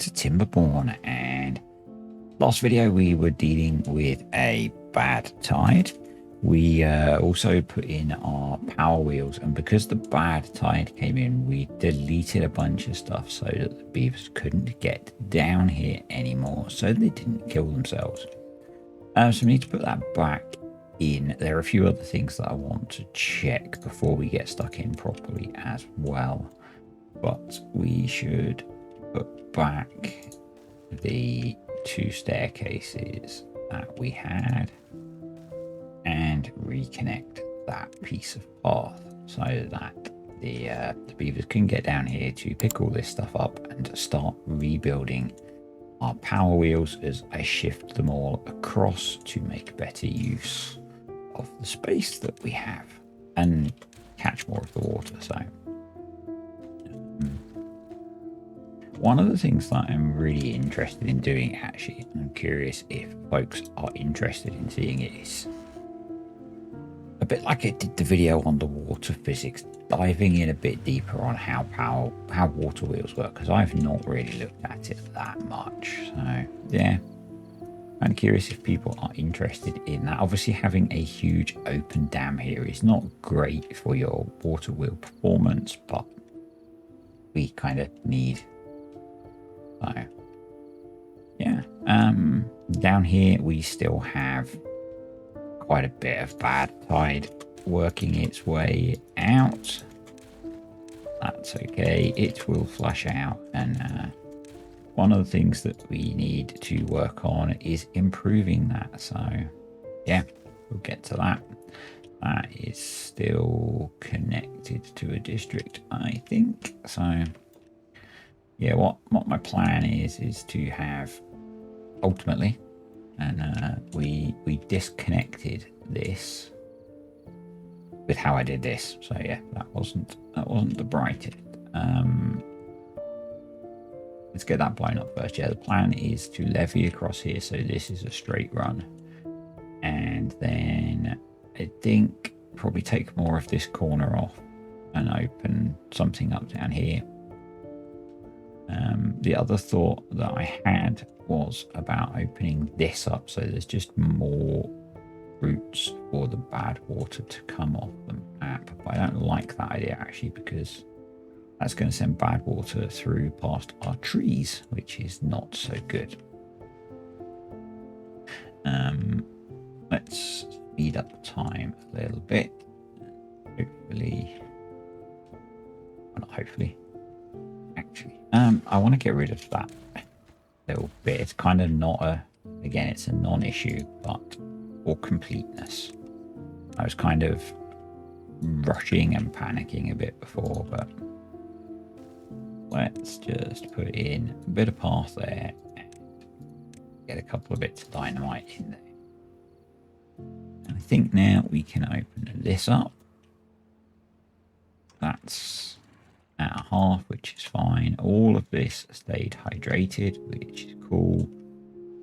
to TimberBorn, and last video we were dealing with a bad tide. We also put in our power wheels, and because the bad tide came in, we deleted a bunch of stuff so that the beavers couldn't get down here anymore, so they didn't kill themselves. So we need to put that back in. There are a few other things that I want to check before we get stuck in properly as well, but we should put back the 2 staircases that we had and reconnect that piece of path so that the beavers can get down here to pick all this stuff up and start rebuilding our power wheels as I shift them all across to make better use of the space that we have and catch more of the water. So one of the things that I'm really interested in doing, actually, and I'm curious if folks are interested in seeing it, is a bit like I did the video on the water physics, diving in a bit deeper on how water wheels work, because I've not really looked at it that much. So yeah, I'm curious if people are interested in that. Obviously, having a huge open dam here is not great for your water wheel performance, but we kind of need. So yeah, down here we still have quite a bit of bad tide working its way out. That's okay, it will flush out, and one of the things that we need to work on is improving that. So yeah, we'll get to that. That is still connected to a district, I think. So yeah, what my plan is to have ultimately, and we disconnected this with how I did this. So yeah, that wasn't the brightest. Let's get that blown up first. Yeah, the plan is to levy across here, so this is a straight run, and then I think probably take more of this corner off and open something up down here. The other thought that I had was about opening this up so there's just more routes for the bad water to come off the map. But I don't like that idea, actually, because that's going to send bad water through past our trees, which is not so good. Let's speed up time a little bit. Hopefully, well, not hopefully, actually. I want to get rid of that little bit. It's kind of not a, again, it's a non-issue, but for completeness. I was kind of rushing and panicking a bit before, but let's just put in a bit of path there and get a couple of bits of dynamite in there. And I think now we can open this up. That's at a half, which is fine. All of this stayed hydrated, which is cool.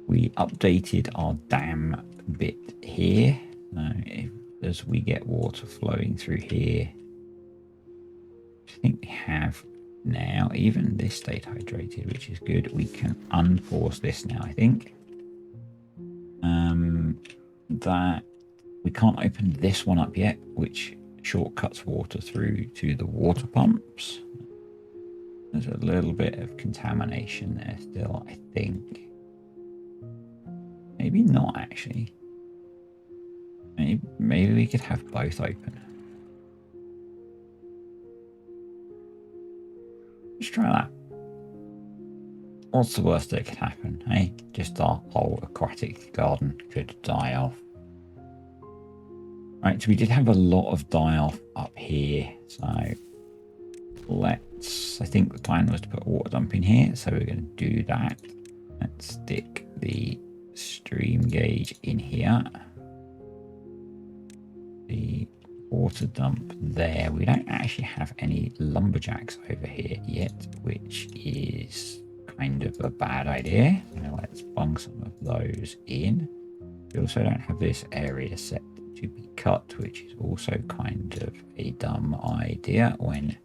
We updated our dam bit here. As we get water flowing through here, I think we have now. Even this stayed hydrated, which is good. We can unforce this now, I think. That we can't open this one up yet, which shortcuts water through to the water pumps. There's a little bit of contamination there still, I think. Maybe not, actually. Maybe we could have both open. Let's try that. What's the worst that could happen? Hey, just our whole aquatic garden could die off. Right, so we did have a lot of die off up here, so let's, I think the plan was to put a water dump in here, so we're going to do that. Let's stick the stream gauge in here. The water dump there. We don't actually have any lumberjacks over here yet, which is kind of a bad idea. Now let's bung some of those in. We also don't have this area set to be cut, which is also kind of a dumb idea when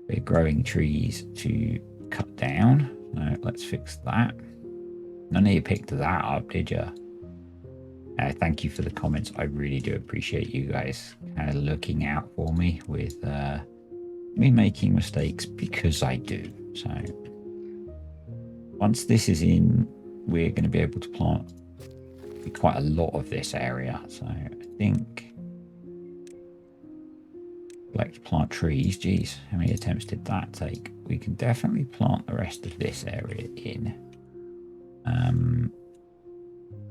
we're growing trees to cut down. So let's fix that. None of you picked that up, did you? Thank you for the comments. I really do appreciate you guys kind of looking out for me with me making mistakes, because I do. So once this is in, we're going to be able to plant quite a lot of this area. So I think like plant trees. Geez, how many attempts did that take? We can definitely plant the rest of this area in.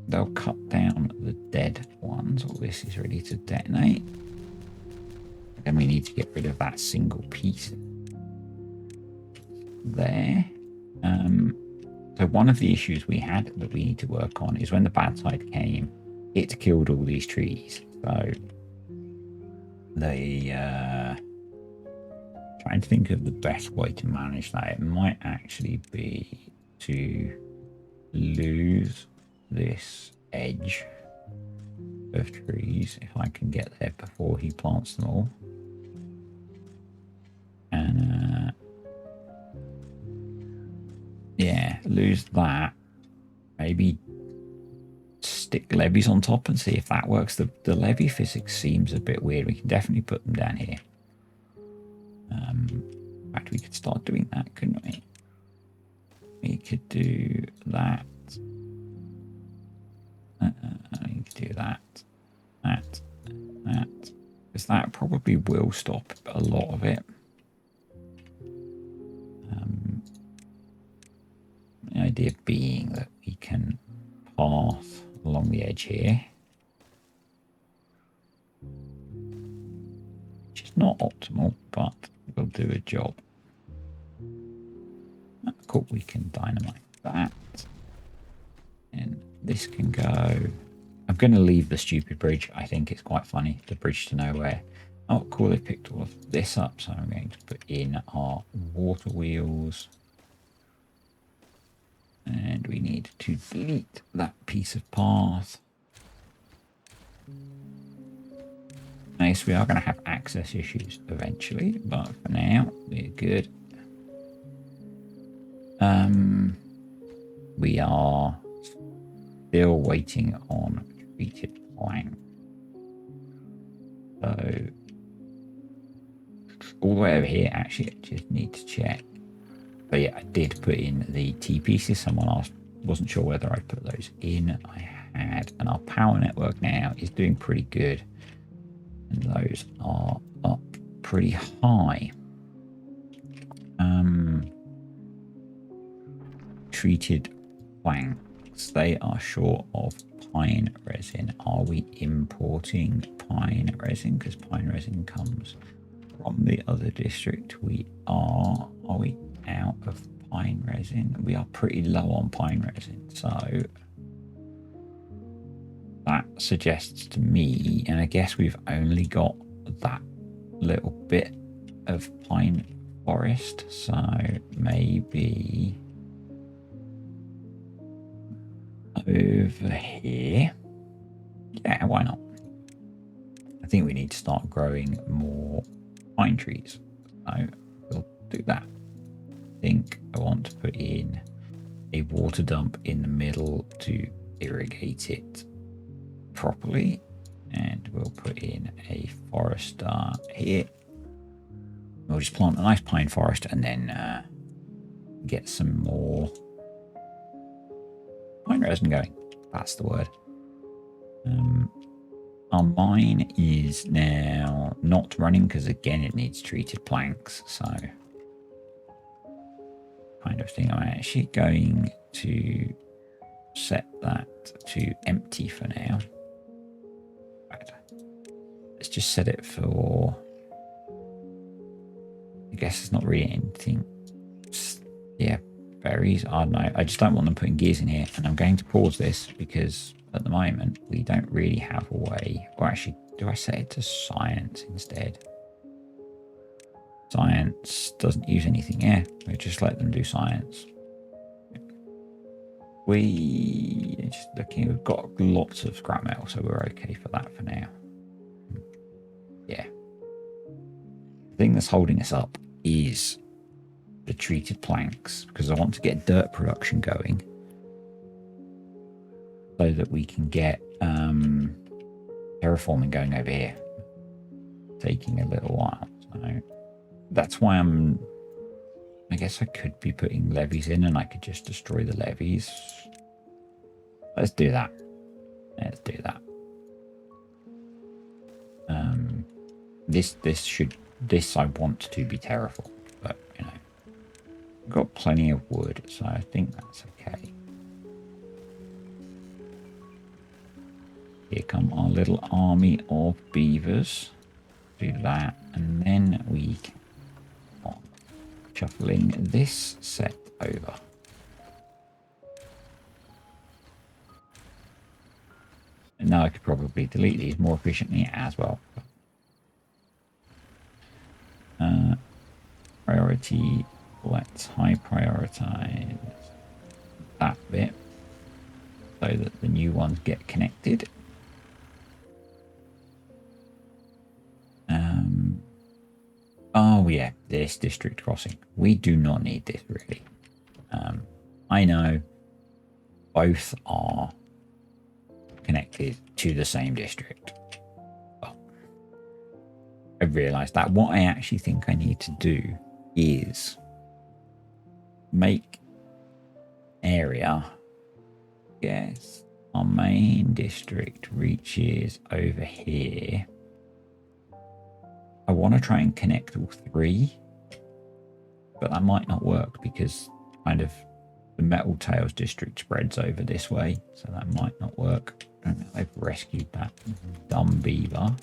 They'll cut down the dead ones. All this is ready to detonate. Then we need to get rid of that single piece there. So one of the issues we had that we need to work on is when the bad tide came, it killed all these trees. So they trying to think of the best way to manage that. It might actually be to lose this edge of trees if I can get there before he plants them all. And yeah, lose that. Maybe stick levees on top and see if that works. The levee physics seems a bit weird. We can definitely put them down here. In fact, we could start doing that, couldn't we? We could do that. We could do that. Because that probably will stop a lot of it. The idea being that we can path along the edge here, which is not optimal, but will do a job. Cool, we can dynamite that. And this can go. I'm going to leave the stupid bridge. I think it's quite funny, the bridge to nowhere. Oh, cool, they picked all of this up, so I'm going to put in our water wheels. And we need to delete that piece of path. Nice, we are going to have access issues eventually, but for now, we're good. We are still waiting on treated plank. So, all the way over here, actually, I just need to check. But yeah, I did put in the T pieces. Someone asked, wasn't sure whether I put those in. I had, and our power network now is doing pretty good. And those are up pretty high. Treated planks, they are short of pine resin. Are we importing pine resin? Because pine resin comes from the other district. We are. Are we out of pine resin? We are pretty low on pine resin, so that suggests to me, and I guess we've only got that little bit of pine forest, so maybe over here. Yeah, why not? I think we need to start growing more pine trees, so we'll do that. I think I want to put in a water dump in the middle to irrigate it properly, and we'll put in a forester here. We'll just plant a nice pine forest and then get some more pine resin going. That's the word. Our mine is now not running because again it needs treated planks, so kind of thing. I'm actually going to set that to empty for now. Right. Let's just set it for, I guess it's not really anything. Just, yeah, berries. I don't know. I just don't want them putting gears in here. And I'm going to pause this because at the moment we don't really have a way. Or actually, do I set it to science instead? Science doesn't use anything. Yeah, we just let them do science. We just looking. We've got lots of scrap metal, so we're okay for that for now. Yeah. The thing that's holding us up is the treated planks because I want to get dirt production going so that we can get terraforming going over here. Taking a little while. So that's why I guess I could be putting levees in and I could just destroy the levees. Let's do that. Let's do that. This I want to be terraformed, but you know, I've got plenty of wood, so I think that's okay. Here come our little army of beavers. Do that, and then we can shuffling this set over. And now I could probably delete these more efficiently as well. Priority, let's high prioritize that bit so that the new ones get connected. Oh yeah, this district crossing. We do not need this really. I know both are connected to the same district. But I realized that what I actually think I need to do is make area, yes, our main district reaches over here. I want to try and connect all three, but that might not work because kind of the Metal Tails district spreads over this way, so that might not work. I don't know, I've rescued that dumb beaver.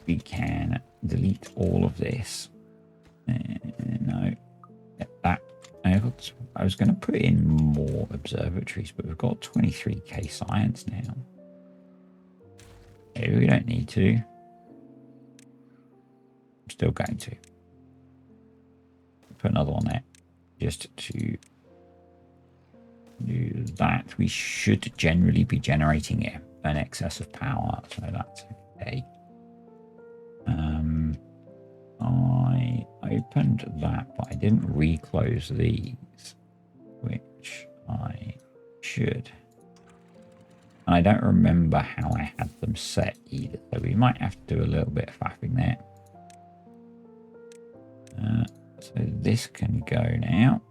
We can delete all of this. No, that I was going to put in more observatories, but we've got 23k science now. Maybe we don't need to. I'm still going to put another one there just to do that. We should generally be generating it an excess of power, so that's okay. I opened that, but I didn't reclose these, which I should. And I don't remember how I had them set either, so we might have to do a little bit of faffing there. So this can go now.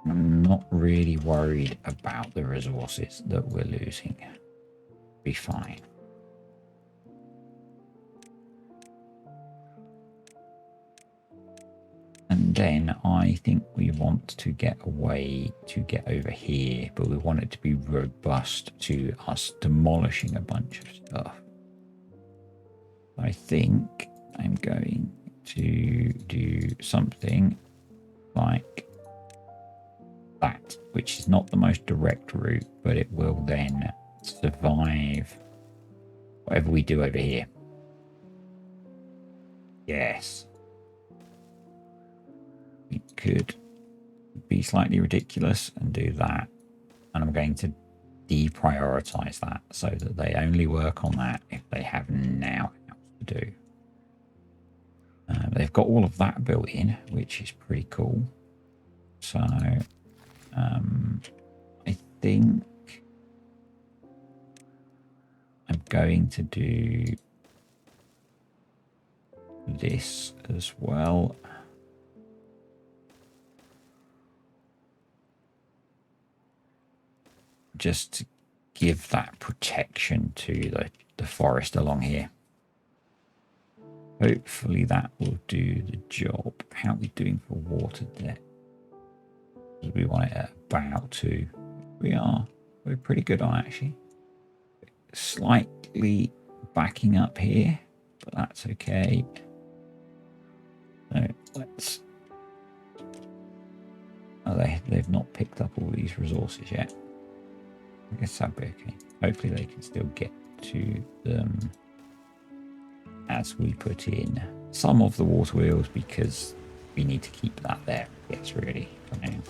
I'm not really worried about the resources that we're losing. Be fine. And then I think we want to get a way to get over here, but we want it to be robust to us demolishing a bunch of stuff. I think I'm going to do something like that, which is not the most direct route, but it will then survive whatever we do over here. Yes. We could be slightly ridiculous and do that. And I'm going to deprioritize that so that they only work on that if they have now else to do. They've got all of that built in, which is pretty cool. So I think I'm going to do this as well. Just to give that protection to the forest along here. Hopefully that will do the job. How are we doing for water depth? We want it at about 2. We're pretty good on actually. Slightly backing up here, but that's okay. So let's. Oh, they've not picked up all these resources yet. I guess that'll be okay. Hopefully they can still get to them as we put in some of the water wheels because we need to keep that there. Yes, really, for now.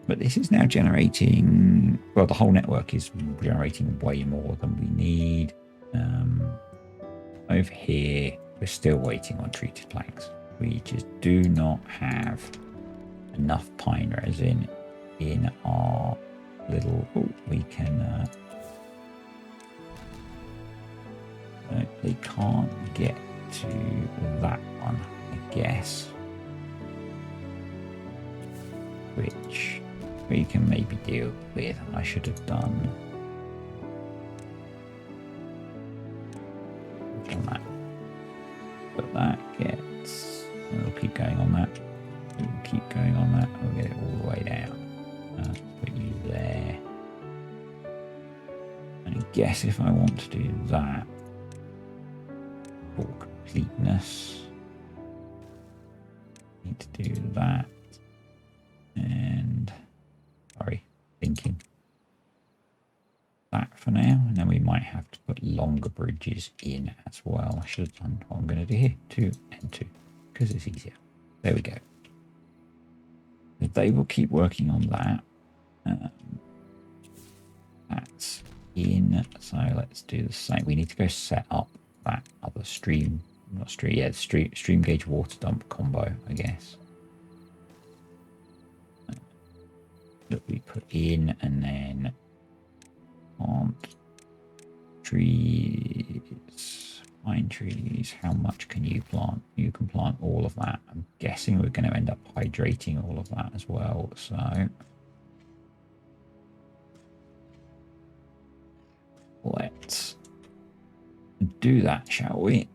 But this is now generating, well, the whole network is generating way more than we need. Over here, we're still waiting on treated planks. We just do not have enough pine resin in our little... Oh, we can... they can't get to that one, I guess. Which we can maybe deal with. I should have done that. But that gets... We'll keep going on that. We'll keep going on that. We'll get it all the way down. Put you there. And I guess if I want to do that for completeness, I need to do that. And sorry, thinking that for now, and then we might have to put longer bridges in as well. I should have done what I'm going to do here, 2 and 2, because it's easier. There we go. They will keep working on that. That's in. So let's do the same. We need to go set up that other stream, not stream, yeah, stream gauge water dump combo, I guess. That we put in, and then plant trees, pine trees. How much can you plant? You can plant all of that. I'm guessing we're going to end up hydrating all of that as well. So let's do that, shall we?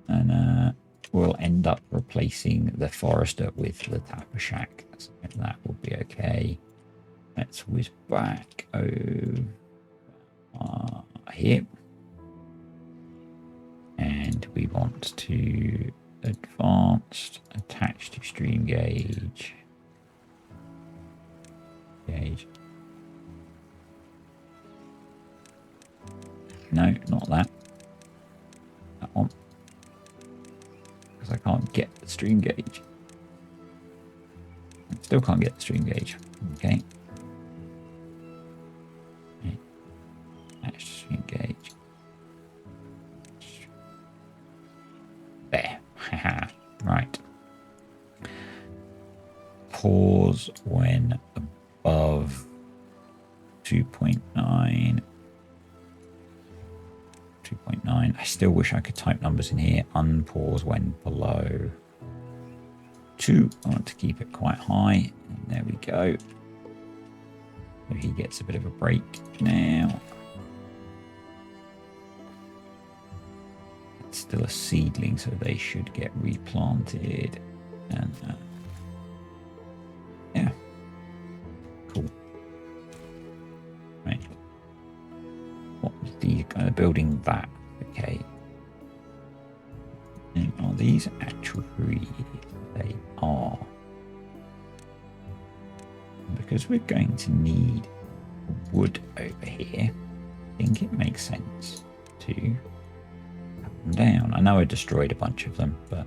And we'll end up replacing the forester with the tapper shack. So that will be okay. Let's whiz back over here. And we want to advanced, attach to stream gauge. No, not that. That one. Because I can't get the stream gauge. I still can't get the stream gauge. Okay. Attach to stream gauge. There. Right. Pause when above 2.9. 2.9. I still wish I could type numbers in here. Unpause when below 2. I want to keep it quite high. And there we go. So he gets a bit of a break now. It's still a seedling, so they should get replanted. And yeah. Cool. Right. What was the building that? Okay. And are these actual trees? They are. Because we're going to need wood over here, I think it makes sense to cut them down. I know I destroyed a bunch of them, but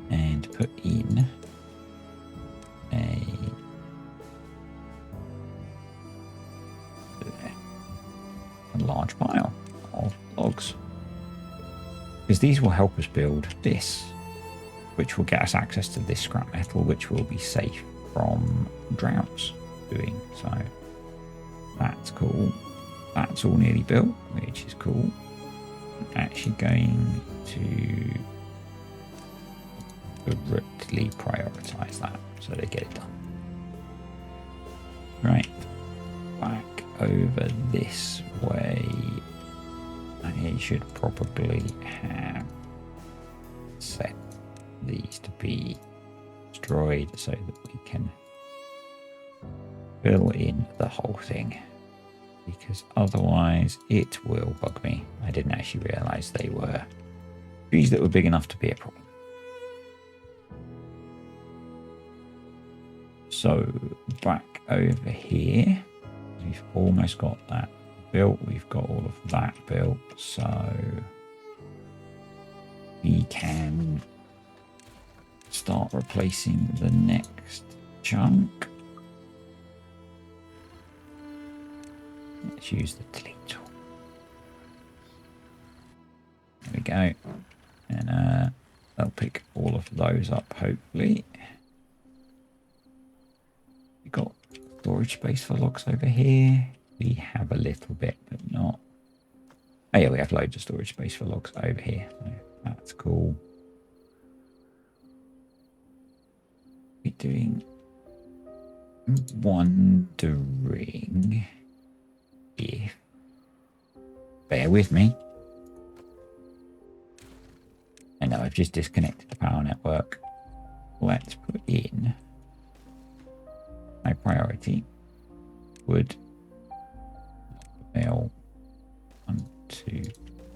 and put in a large pile of logs, because these will help us build this, which will get us access to this scrap metal, which will be safe from droughts doing. So that's cool. That's all nearly built, which is cool. I'm actually going to deliberately prioritize that so they get it done. Right, back over this way. I should probably have set these to be destroyed so that we can fill in the whole thing, because otherwise it will bug me. I didn't actually realize they were trees that were big enough to be a problem. So back over here, we've almost got that built. We've got all of that built, so we can start replacing the next chunk. Let's use the delete tool. we go. And they'll pick all of those up, hopefully. We've got storage space for logs over here. We have a little bit, but not. Oh yeah, we have loads of storage space for logs over here. So that's cool. We're doing. Wondering if. Bear with me. I know I've just disconnected the power network. Let's put in my priority. Would fail 1, 2,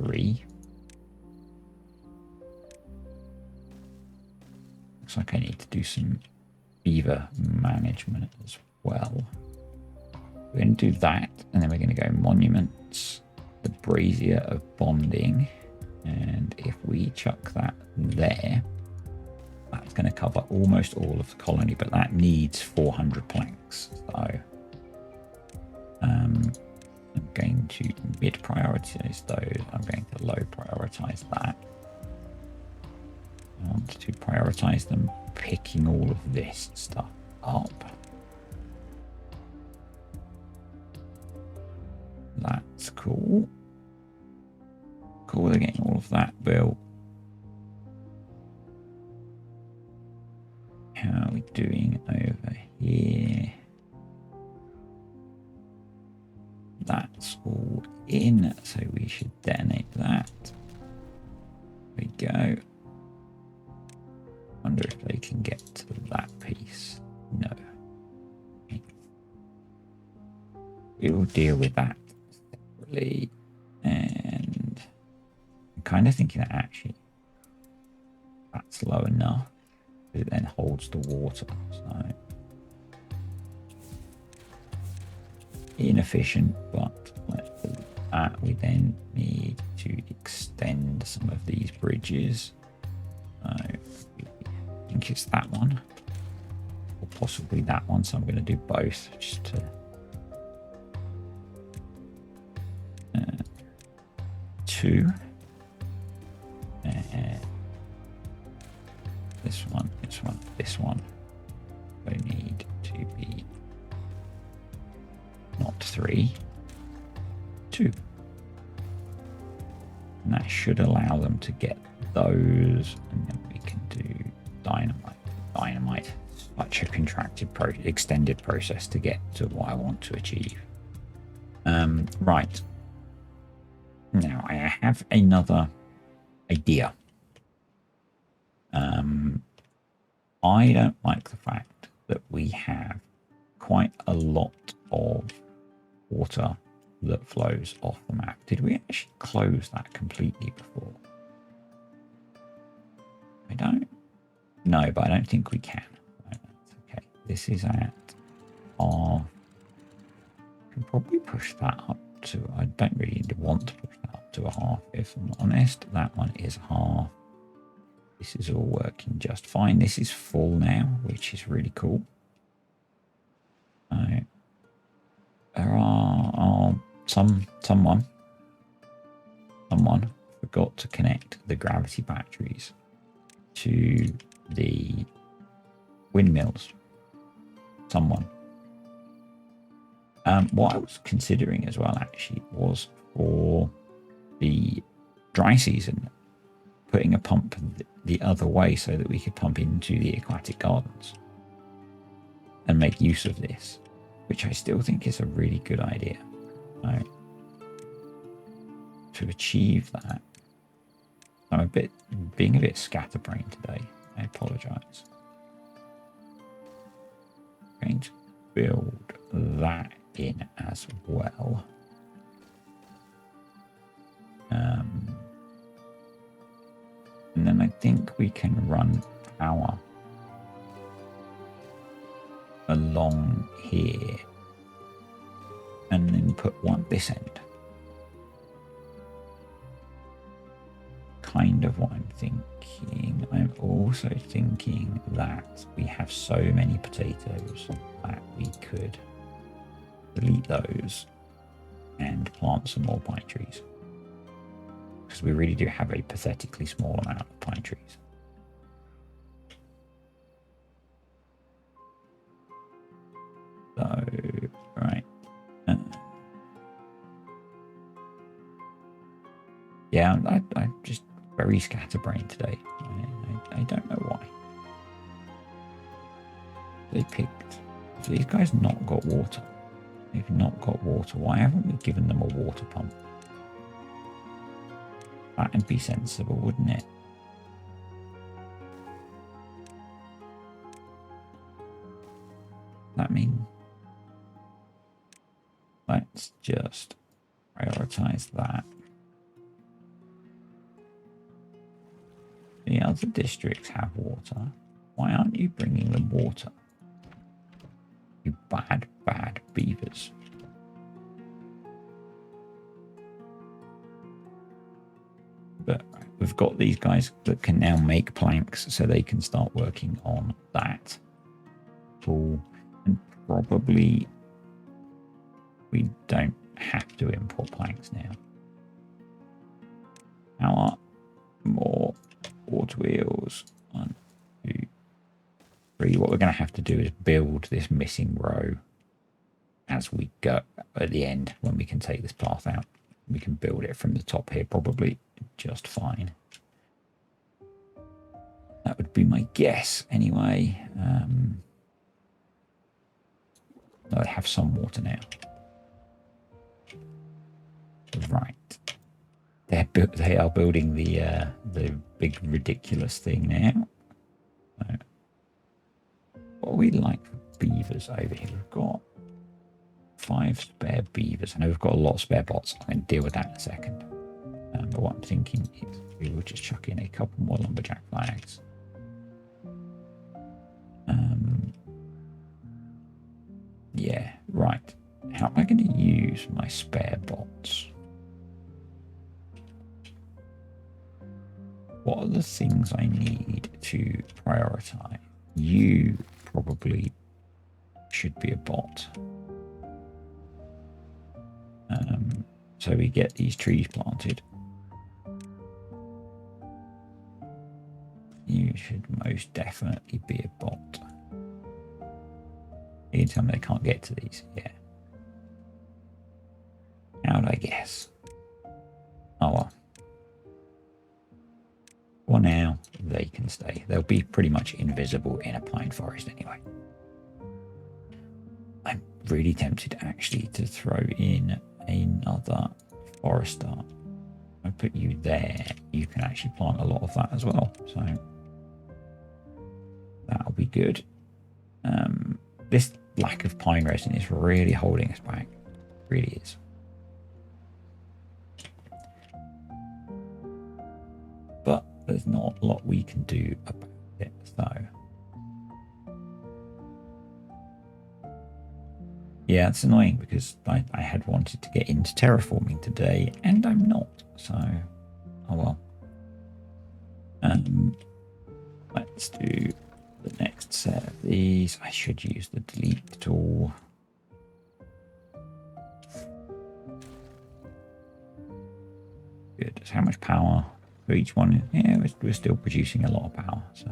3. Looks like I need to do some beaver management as well. We're going to do that, and then we're going to go monuments, the brazier of bonding, and if we chuck that there, that's going to cover almost all of the colony, but that needs 400 planks. So I'm going to mid prioritize those. I'm going to low prioritize that. I want to prioritize them picking all of this stuff up. That's cool. Cool, they're getting all of that built. How are we doing over here? That's all in, so we should detonate that. There we go. Wonder if they can get to that piece. No. Okay. We will deal with that separately. And I'm kind of thinking that actually that's low enough. It then holds the water. So inefficient, but let's do that. We then need to extend some of these bridges. I think it's that one, or possibly that one. So I'm going to do both, just to 2. This one, this one, this one. They need to be not 3, 2. And that should allow them to get those, and then we can do dynamite. Dynamite, such a contracted, extended process to get to what I want to achieve. Right. Now I have another idea. I don't like the fact that we have quite a lot of water that flows off the map. Did we actually close that completely before? I don't know, but I don't think we can. Okay, this is at R. I can probably push that up to, I don't really want to push that up to a half, if I'm honest. That one is half. This is all working just fine. This is full now, which is really cool. There are someone forgot to connect the gravity batteries to the windmills. Someone. What I was considering as well, actually, was for the dry season, putting a pump the other way so that we could pump into the aquatic gardens and make use of this, which I still think is a really good idea. Right. To achieve that, I'm being a bit scatterbrained today. I apologize. I'm going to build that in as well. And then I think we can run power along here and then put one this end. Kind of what I'm thinking. I'm also thinking that we have so many potatoes that we could delete those and plant some more pine trees. because we really do have a pathetically small amount of pine trees. So, right. Yeah, I'm just very scatterbrained today. I don't know why. They picked... Have these guys not got water? They've not got water. Why haven't we given them a water pump? That'd be sensible, wouldn't it? That means... Let's just prioritize that. The other districts have water. Why aren't you bringing them water? You bad, bad beavers. But we've got these guys that can now make planks, so they can start working on that. Cool. And probably we don't have to import planks now. How more water wheels? 1, 2, 3. What we're going to have to do is build this missing row as we go at the end when we can take this path out. We can build it from the top here probably just fine. That would be my guess anyway. I have some water now. Right. They are building the big ridiculous thing now. So, what are we like for beavers over here? We've got 5 spare beavers. I know we've got a lot of spare bots. I'm going to deal with that in a second. But what I'm thinking is we will just chuck in a couple more lumberjack flags. Yeah, right. How am I going to use my spare bots? What are the things I need to prioritize? You probably should be a bot. So we get these trees planted. You should most definitely be a bot. You can tell me they can't get to these. Yeah. How would I guess? Oh well. For now, they can stay. They'll be pretty much invisible in a pine forest anyway. I'm really tempted actually to throw in another forester. I put you there. You can actually plant a lot of that as well. So that'll be good. This lack of pine resin is really holding us back. It really is. But there's not a lot we can do about it, so. Yeah, it's annoying because I had wanted to get into terraforming today and I'm not, so oh well. Let's do the next set of these. I should use the delete tool. Good. So how much power for each one? Yeah, we're still producing a lot of power, so.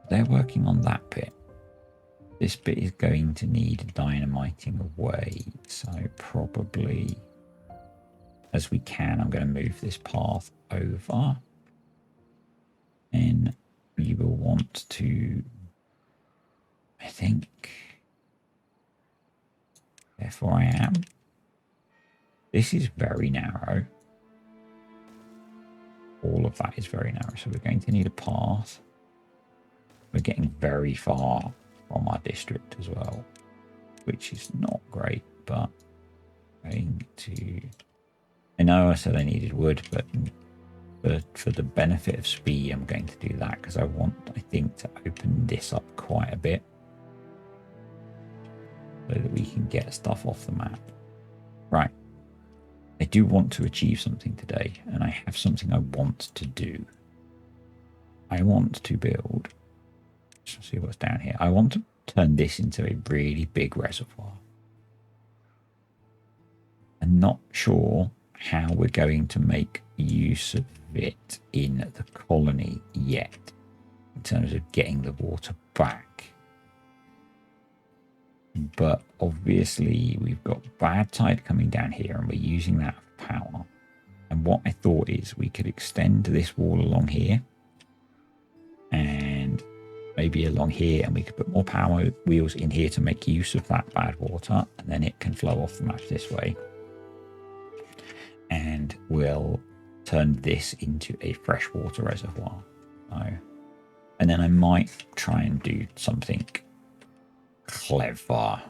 They're working on that bit. This bit is going to need dynamiting away, so probably as we can, I'm going to move this path over. And you will want to, I think, therefore I am. This is very narrow. All of that is very narrow, so we're going to need a path. We're getting very far from our district as well, which is not great, but going to... I know I said I needed wood, but for the benefit of speed, I'm going to do that because I want, I think, to open this up quite a bit so that we can get stuff off the map. Right. I do want to achieve something today, and I have something I want to do. I want to build... Let's see what's down here. I want to turn this into a really big reservoir. not sure how we're going to make use of it in the colony yet, in terms of getting the water back. But obviously we've got bad tide coming down here and we're using that for power. And what I thought is we could extend this wall along here and maybe along here, and we could put more power wheels in here to make use of that bad water, and then it can flow off the map this way. And we'll turn this into a freshwater reservoir. So, and then I might try and do something clever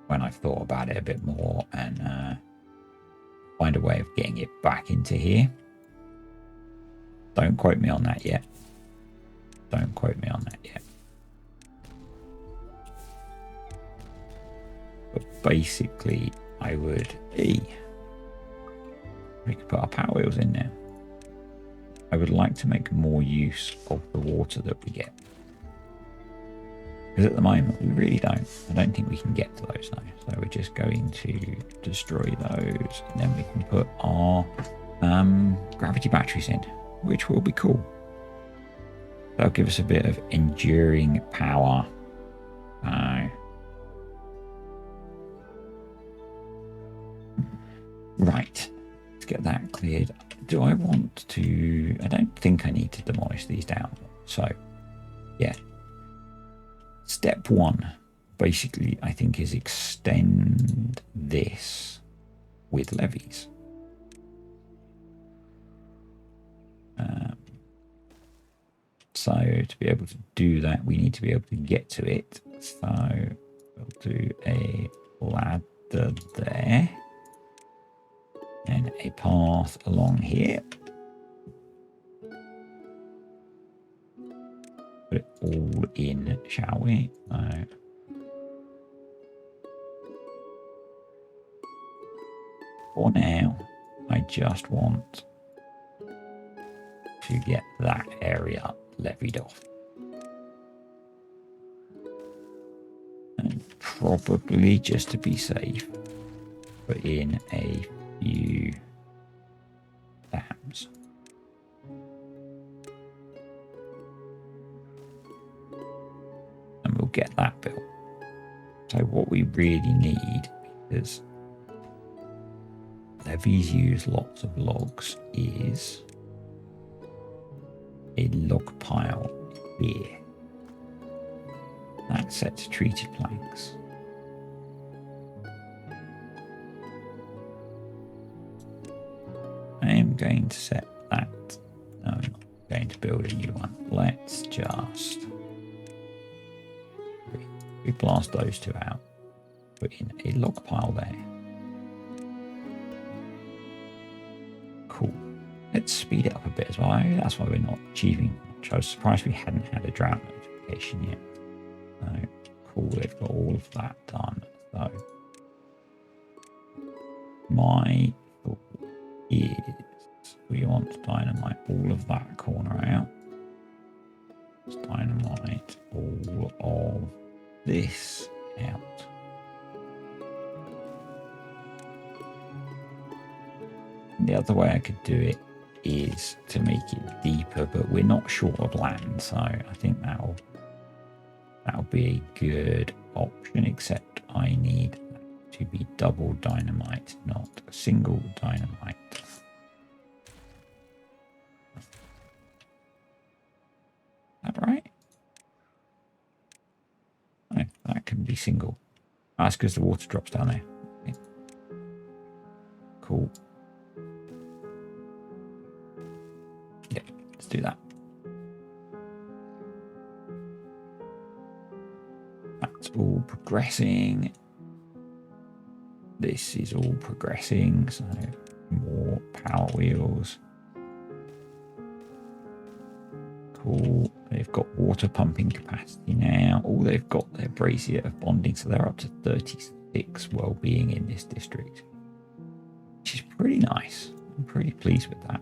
when I've thought about it a bit more, and find a way of getting it back into here. Don't quote me on that yet. Don't quote me on that yet. But basically, I would... we could put our power wheels in there. I would like to make more use of the water that we get. Because at the moment, we really don't. I don't think we can get to those now. So we're just going to destroy those. And then we can put our gravity batteries in, which will be cool. That'll give us a bit of enduring power. Right. Let's get that cleared. Do I want to... I don't think I need to demolish these down. So, yeah. Step one, basically, I think, is extend this with levees. So to be able to do that, we need to be able to get to it. So we'll do a ladder there and a path along here. Put it all in, shall we? So for now, I just want to get that area levied off. And probably, just to be safe, put in a few dams. And we'll get that built. So what we really need, because levees use lots of logs, is a log pile here. That's set to treated planks. I am going to set that. No, I'm not going to build a new one. Let's just we blast those two out. Put in a log pile there. Cool. Let's speed it up a bit as well. That's why we're not achieving much. I was surprised we hadn't had a drought notification yet. So cool, they've got all of that done. So my thought is we want to dynamite all of that corner out. Let's dynamite all of this out. And the other way I could do it is to make it deeper, but we're not short of land, so I think that'll be a good option, except I need to be double dynamite, not single dynamite. Is that right? No, that can be single. That's because the water drops down there. Okay. Cool. Yeah, let's do that. That's all progressing. This is all progressing, so more power wheels. Cool. They've got water pumping capacity now. Oh, they've got their brazier of bonding, so they're up to 36 well-being in this district, which is pretty nice. I'm pretty pleased with that.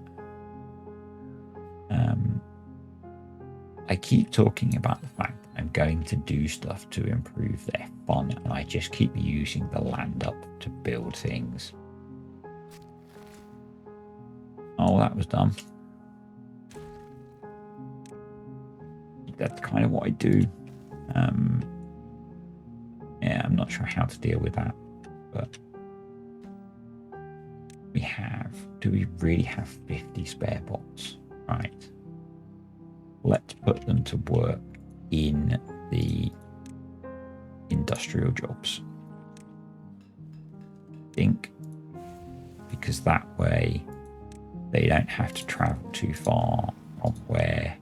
I keep talking about the fact that I'm going to do stuff to improve their fun, and I just keep using the land up to build things. Oh, that was dumb. That's kind of what I do. Yeah, I'm not sure how to deal with that, but do we really have 50 spare bots? Right. Let's put them to work in the industrial jobs. I think, because that way they don't have to travel too far from where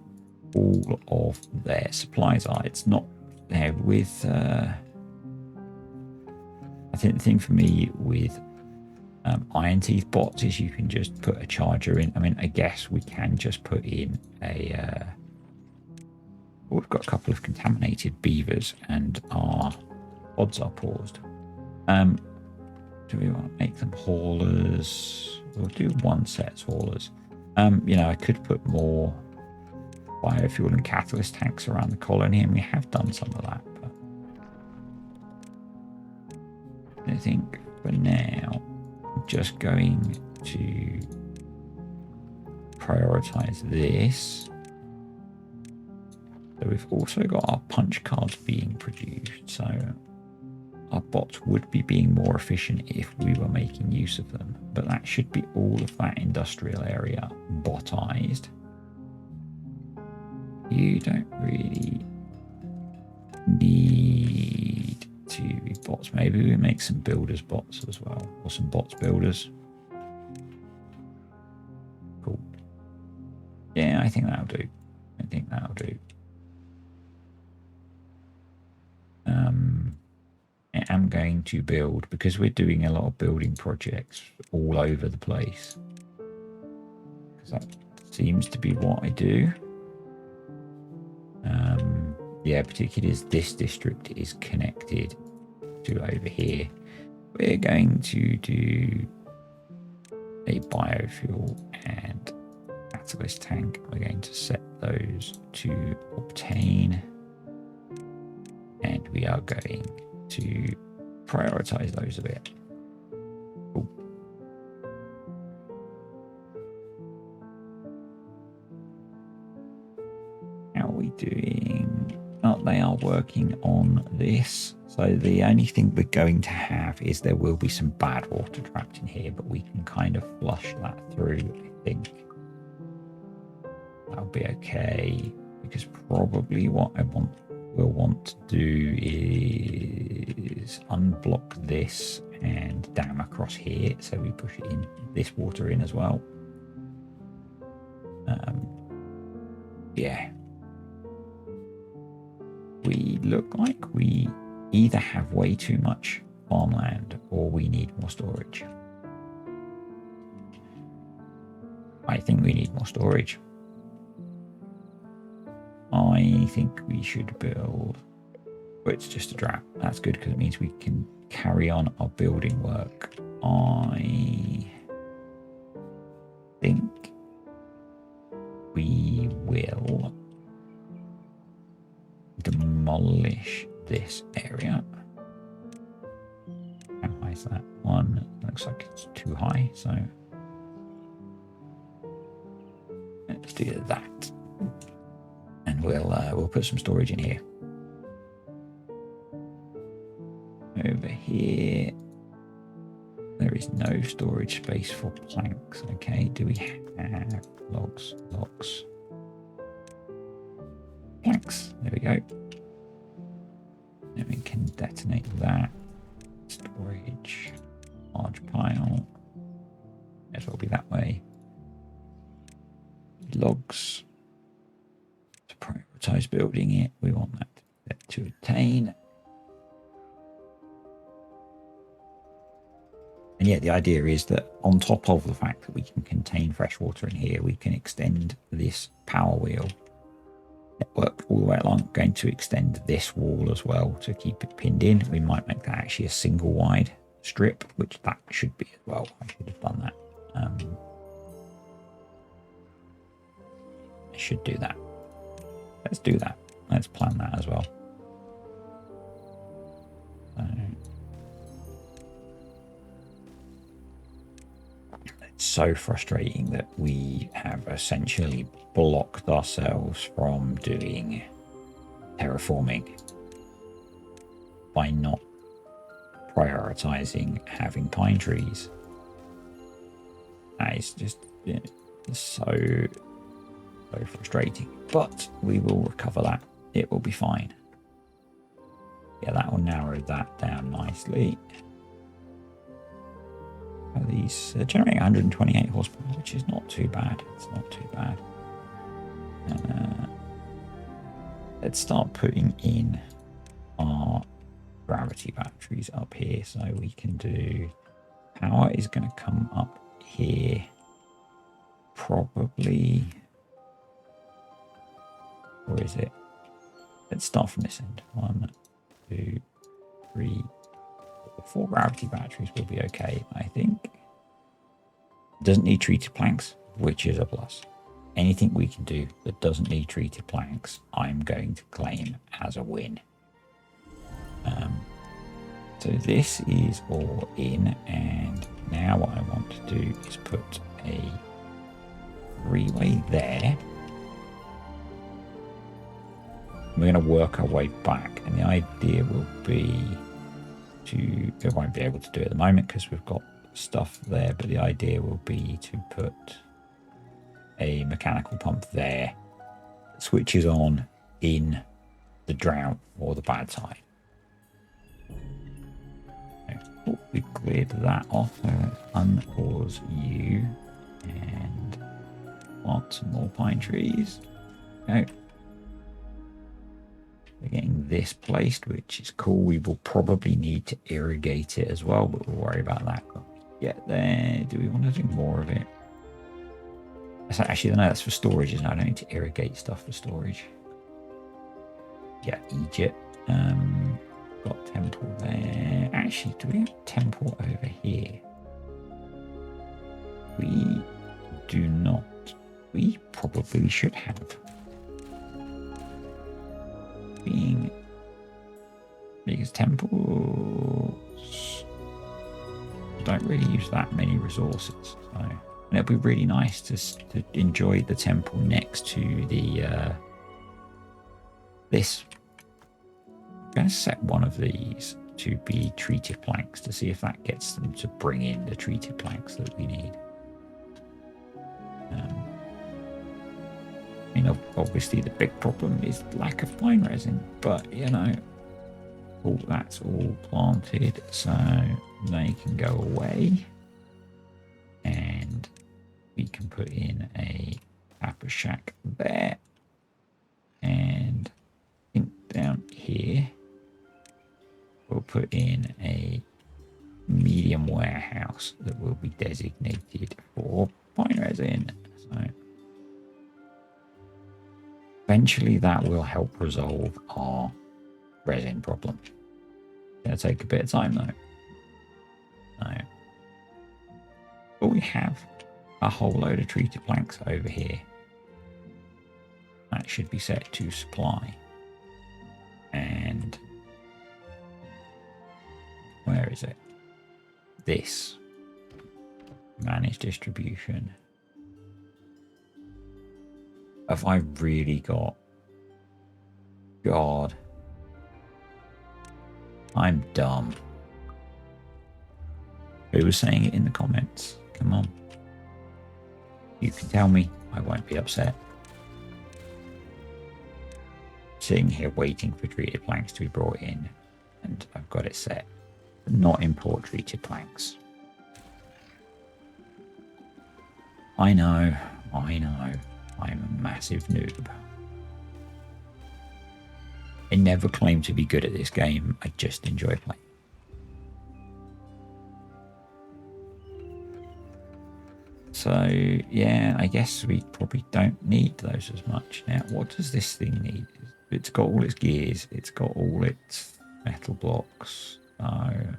all of their supplies are. It's not there with I think the thing for me with Iron Teeth bots is you can just put a charger in. I mean, I guess we can just put in a we've got a couple of contaminated beavers and our odds are paused. Do we want to make them haulers? We'll do one set haulers. You know, I could put more biofuel and catalyst tanks around the colony, and we have done some of that, but I think for now I'm just going to prioritize this. So we've also got our punch cards being produced, so our bots would be being more efficient if we were making use of them, but that should be all of that industrial area botized. You don't really need to be bots. Maybe we make some builders bots as well, or some bots builders. Cool. Yeah, I think that'll do. I think that'll do. I am going to build, because we're doing a lot of building projects all over the place, because that seems to be what I do. Yeah, particularly as this district is connected to over here, we're going to do a biofuel and catalyst tank. We're going to set those to obtain, and we are going to prioritize those a bit. Cool. How are we doing? Oh, they are working on this. So the only thing we're going to have is there will be some bad water trapped in here, but we can kind of flush that through, I think. That'll be okay, because probably what we'll want to do is unblock this and dam across here, so we push it in, this water in as well. Yeah. We look like we either have way too much farmland or we need more storage. I think we need more storage. I think we should build... Well, it's just a drought. That's good, because it means we can carry on our building work. I think we will demolish this area. How high is that? One. Looks like it's too high, so let's do that. And we'll put some storage in here. Over here, there is no storage space for planks. Okay, do we have logs? Planks. There we go. Then we can detonate that. Storage. Large pile. May as well be that way. Logs. To prioritize building it, we want that to attain. And yeah, the idea is that on top of the fact that we can contain fresh water in here, we can extend this power wheel network all the way along. Going to extend this wall as well to keep it pinned in. We might make that actually a single wide strip, which that should be as well. I should have done that. I should do that. Let's do that. Let's plan that as well. so frustrating that we have essentially blocked ourselves from doing terraforming by not prioritizing having pine trees. That is just so frustrating, but we will recover that. It will be fine. Yeah, that will narrow that down nicely. These generating 128 horsepower, which is not too bad. It's not too bad. Let's start putting in our gravity batteries up here, so we can do power is going to come up here probably, or is it? Let's start from this end. 1, 2, 3, 4 gravity batteries will be okay, I think. Doesn't need treated planks, which is a plus. Anything we can do that doesn't need treated planks, I'm going to claim as a win. So this is all in, and now what I want to do is put a three-way there. We're going to work our way back, and the idea will be to, I won't be able to do it at the moment because we've got stuff there, but the idea will be to put a mechanical pump there that switches on in the drought or the bad side. Oh, we cleared that off. Unpause you and plant some more pine trees. Okay. We're getting this placed, which is cool. We will probably need to irrigate it as well, but we'll worry about that when we get there. Do we want to do more of it? Actually, no, that's for storage, isn't it? I don't need to irrigate stuff for storage. Yeah, Egypt. Got temple there. Actually, do we have temple over here? We do not. We probably should have. Because temples don't really use that many resources, so and it'd be really nice to enjoy the temple next to the this. I'm going to set one of these to be treated planks to see if that gets them to bring in the treated planks that we need. I mean, obviously the big problem is lack of pine resin, but you know, all that's all planted, so they can go away, and we can put in a Papa Shack there, and I think down here we'll put in a medium warehouse that will be designated for pine resin. So eventually that will help resolve our resin problem. It's going to take a bit of time though. No. But we have a whole load of treated planks over here. That should be set to supply. And where is it? This. Manage distribution. Have I really got... God. I'm dumb. Who was saying it in the comments? Come on. You can tell me. I won't be upset. Sitting here waiting for treated planks to be brought in, and I've got it set. Not import treated planks. I know. I'm a massive noob. I never claim to be good at this game. I just enjoy playing. So, yeah, I guess we probably don't need those as much. Now, what does this thing need? It's got all its gears. It's got all its metal blocks. So, I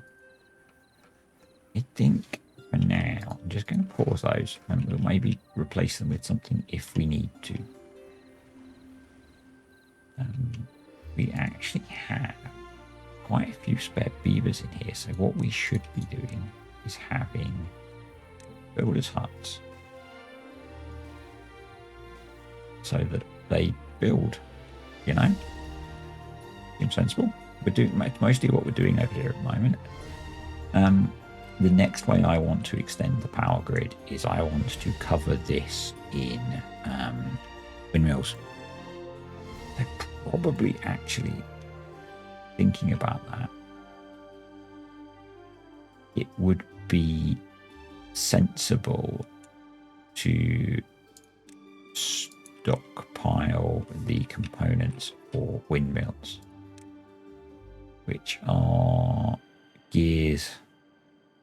think for now, I'm just going to pause those and we'll maybe replace them with something if we need to. We actually have quite a few spare beavers in here, so what we should be doing is having builders' huts so that they build, you know? Seems sensible. We're doing mostly what we're doing over here at the moment. The next way I want to extend the power grid is I want to cover this in windmills. They're probably actually thinking about that. It would be sensible to stockpile the components for windmills, which are gears,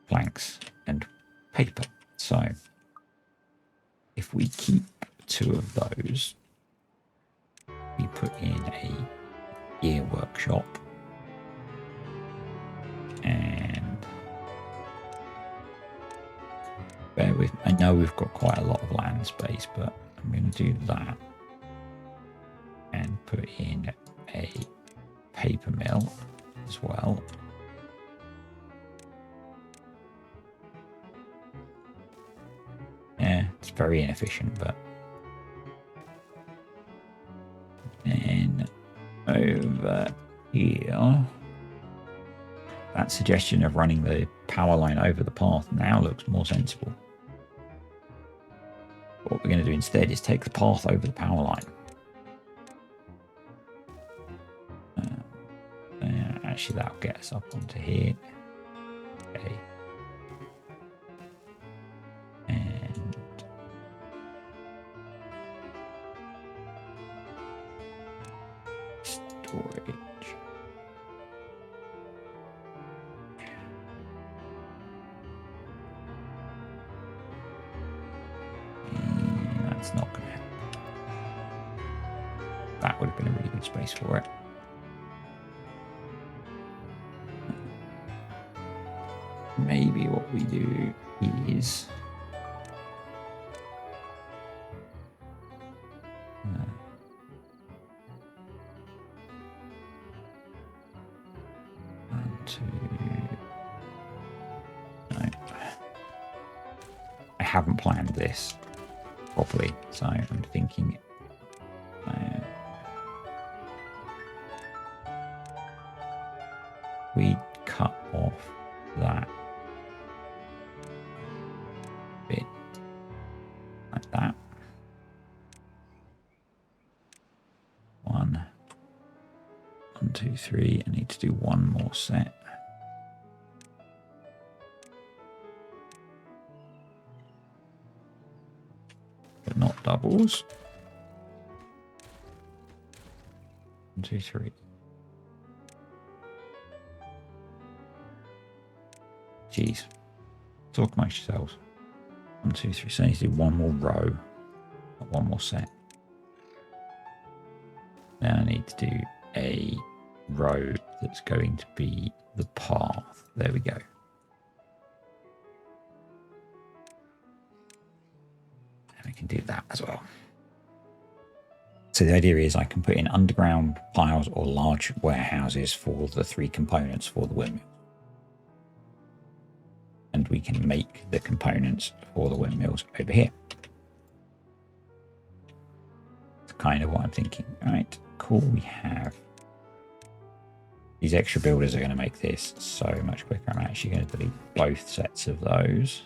planks, and paper. So if we keep 2 of those, we put in a gear workshop, and bear with me. I know we've got quite a lot of land space, but I'm going to do that and put in a paper mill as well. Yeah, it's very inefficient, but then over here, that suggestion of running the power line over the path now looks more sensible. What we're going to do instead is take the path over the power line. Actually, that'll get us up onto here. Okay. And storage. That's not going to happen. That would have been a really good space for it. Maybe what we do is I haven't planned this properly, so I'm thinking we cut off that bit like that. 1, 2, 3. I need to do one more set. But not doubles. 1, 2, 3. Jeez. Talk amongst yourselves. 1, 2, 3. So I need to do one more row. One more set. Then I need to do a row that's going to be the path. There we go. And I can do that as well. So the idea is I can put in underground piles or large warehouses for the 3 components for the windmill. And we can make the components for the windmills over here. That's kind of what I'm thinking. All right, cool. We have these extra builders are going to make this so much quicker. I'm actually going to delete both sets of those.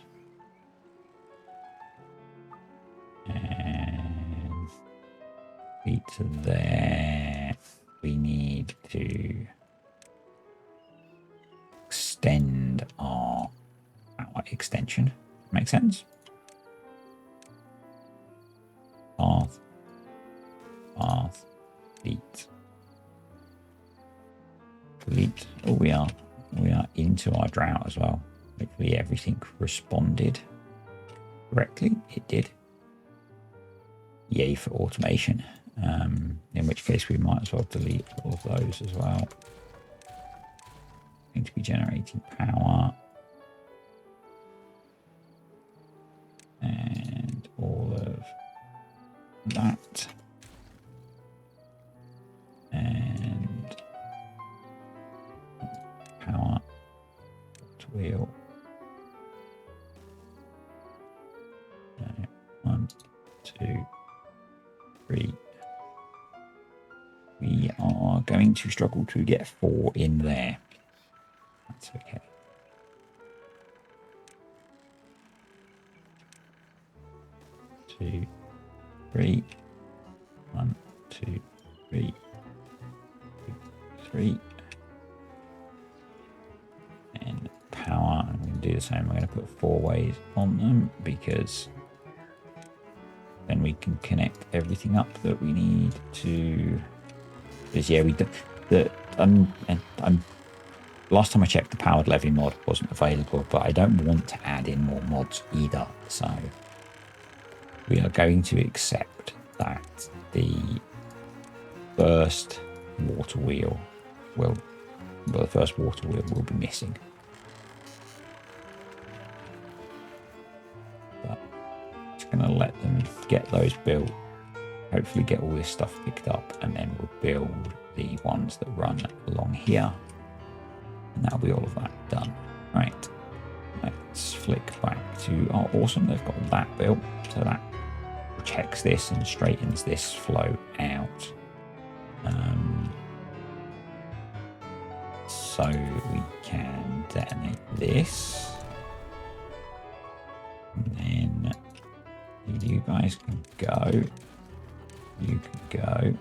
And delete to there. We need to extend our extension. Make sense? Path, delete. Oh, we are into our drought as well. Hopefully everything responded correctly. It did. Yay for automation. In which case we might as well delete all of those as well. Going to be generating power. And all of that. And power wheel. 2, 3. We are going to struggle to get 4 in there. That's okay. 2, 3. 1, 2, 3. 2, 3. And power, I'm going to do the same. I'm going to put 4 ways on them because then we can connect everything up that we need to. Because yeah, we do last time I checked, the powered levy mod wasn't available, but I don't want to add in more mods either. So we are going to accept that the first water wheel will be missing. But I'm just going to let them get those built, hopefully get all this stuff picked up, and then we'll build the ones that run along here. And that'll be all of that done. Right, let's flick back to our awesome. They've got that built, so that checks this and straightens this flow out. So we can detonate this. And then you guys can go. You can go.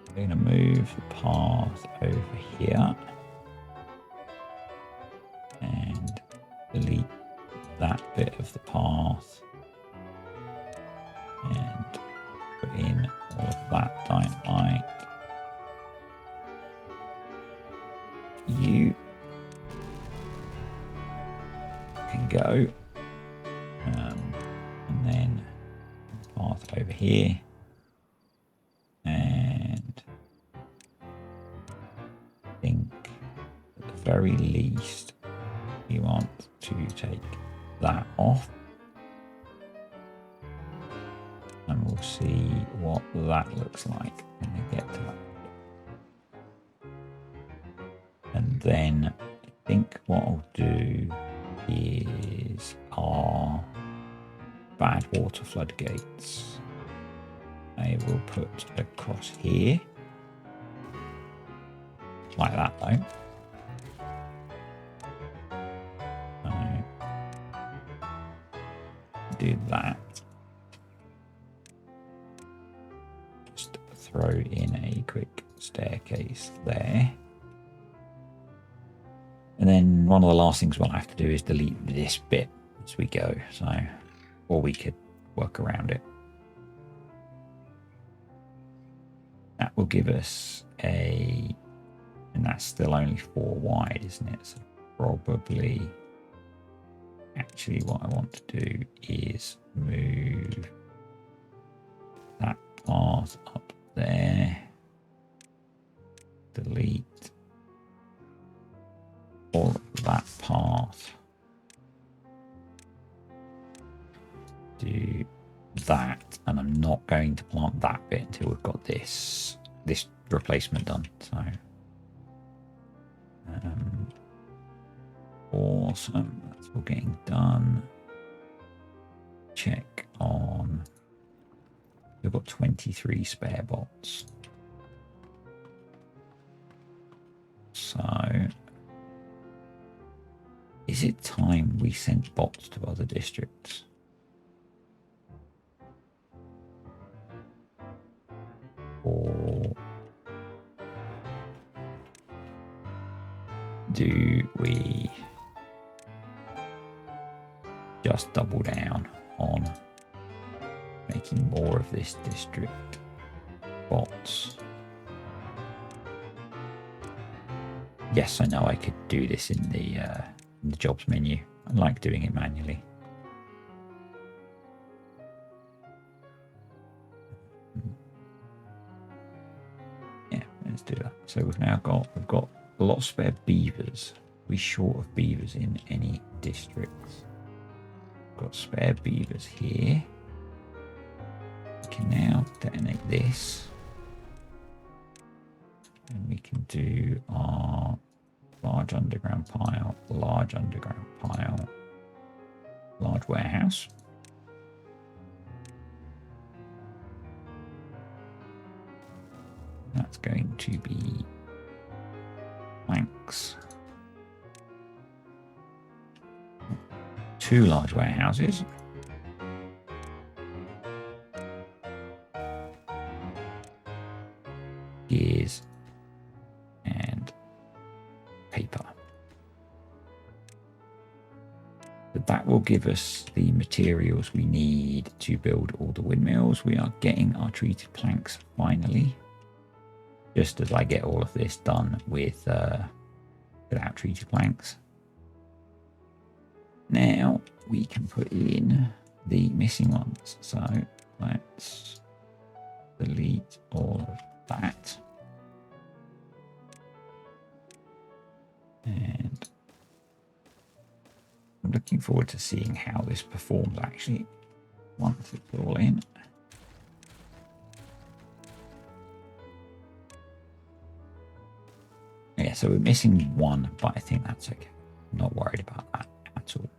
We're going to move the path over here. And delete that bit of the path. And put in all of that dynamite. You can go. And then path over here. And I think at the very least you want to take that off. And we'll see what that looks like when we get to that. And then I think what I'll do is our bad water floodgates. I will put across here. Like that though. Do that. Just throw in a quick staircase there. And then one of the last things we'll have to do is delete this bit as we go. So, or we could work around it. That will give us and that's still only 4 wide, isn't it? So probably, actually what I want to do is move that path up there. Delete all of that path. Do that, and I'm not going to plant that bit until we've got this replacement done. So awesome, that's all getting done. Check on, we've got 23 spare bots. So is it time we sent bots to other districts? Or do we just double down on making more of this district bots? Yes, I know I could do this in the jobs menu. I like doing it manually. Yeah, let's do that. So we've got a lot of spare beavers. We're short of beavers in any districts. Got spare beavers here. We can now detonate this. And we can do our large underground pile, large underground pile, large warehouse. that's going to be planks. 2 large warehouses. Gears and paper. But that will give us the materials we need to build all the windmills. We are getting our treated planks finally. Just as I get all of this done with without treated planks. Now we can put in the missing ones. So let's delete all of that. And I'm looking forward to seeing how this performs actually once it's all in. Yeah, so we're missing one, but I think that's okay. I'm not worried about that at all.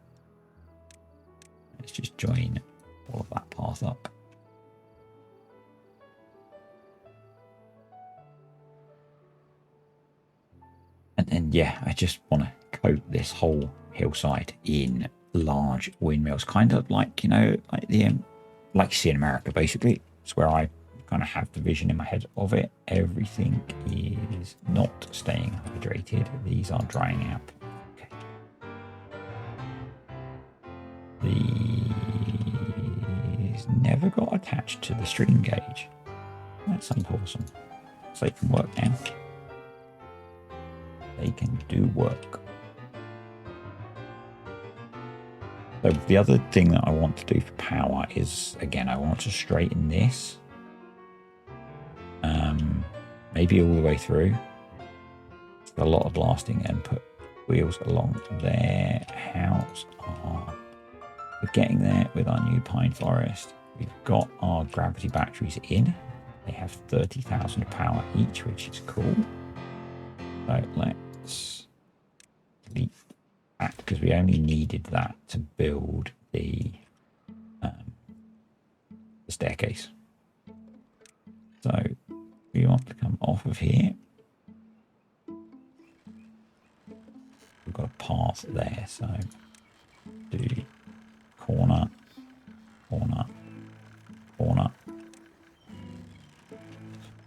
Let's just join all of that path up. And then, yeah, I just want to coat this whole hillside in large windmills, kind of like, you know, like like you see in America, basically. It's where I kind of have the vision in my head of it. Everything is not staying hydrated. These are drying out. Okay. These never got attached to the stream gauge. That's unwholesome. So they can work now. They can do work. So the other thing that I want to do for power is, again, I want to straighten this. Maybe all the way through. A lot of lasting and put wheels along there. House are we're getting there with our new pine forest. We've got our gravity batteries in. They have 30,000 power each, which is cool. So let's delete that because we only needed that to build the staircase. So we want to come off of here. We've got a path there, so do corner, corner, corner.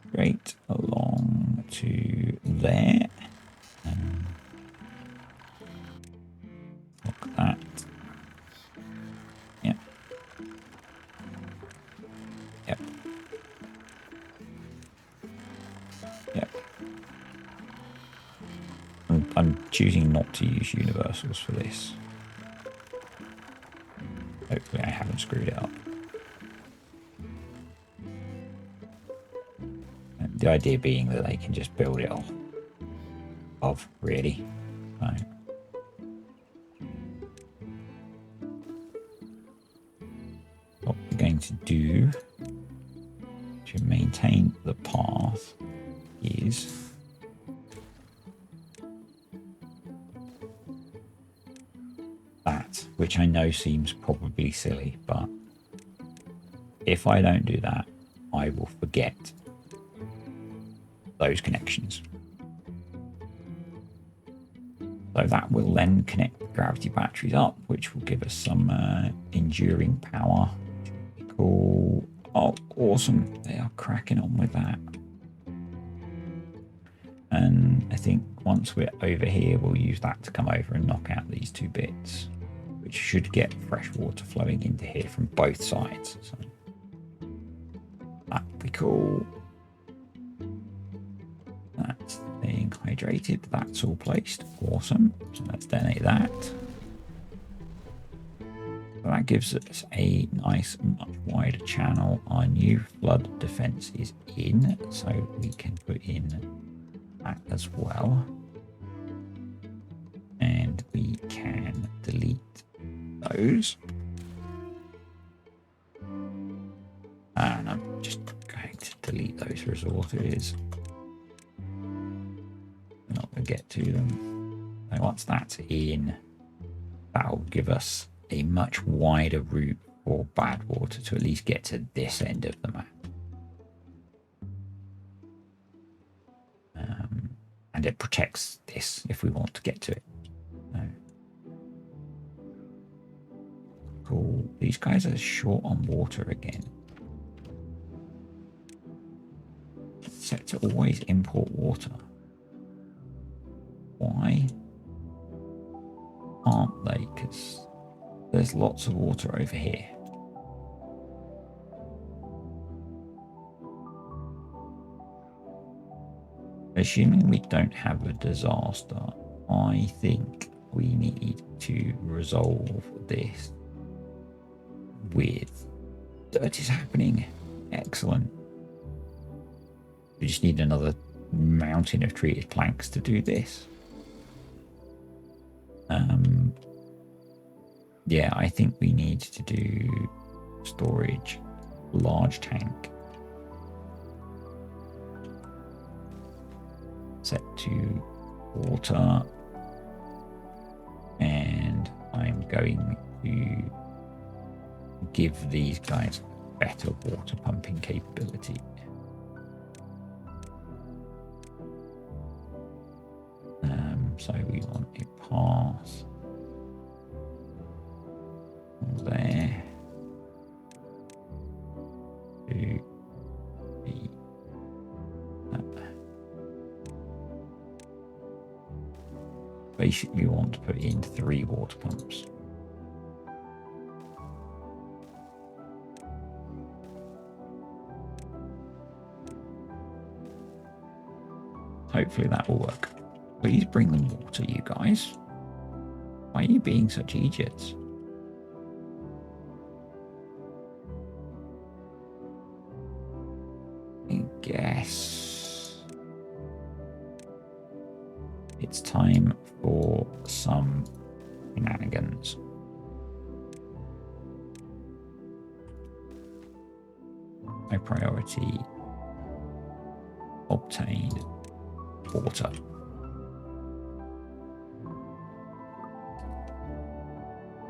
Straight along to there. Look at that. Yep. Yep. Yep. I'm choosing not to use universals for this. Hopefully I haven't screwed it up. And the idea being that they can just build it off, really. So. What we're going to do to maintain the path is that, which I know seems probably silly, but if I don't do that, I will forget those connections. So that will then connect the gravity batteries up, which will give us some enduring power. Cool. Oh, awesome. They are cracking on with that. And I think once we're over here, we'll use that to come over and knock out these 2 bits, which should get fresh water flowing into here from both sides. So that'd be cool. That's being hydrated. That's all placed. Awesome. So let's detonate that. So that gives us a nice, much wider channel. Our new flood defense is in, so we can put in that as well. And we can delete those. And I'm just going to delete those resources. We're not going to get to them. So once that's in, that will give us a much wider route for bad water to at least get to this end of the map. it protects this if we want to get to it. So, cool. These guys are short on water again. It's set to always import water. Why aren't they? Because there's lots of water over here. Assuming we don't have a disaster, I think we need to resolve this with dirt is happening. Excellent. We just need another mountain of treated planks to do this. Yeah, I think we need to do storage, large tank. Set to water, and I'm going to give these guys better water pumping capability. So we want a path there to be basically want to put in 3 water pumps. Hopefully that will work. Please bring them water, you guys. Why are you being such idiots? I guess it's time for some shenanigans. My priority: obtained water.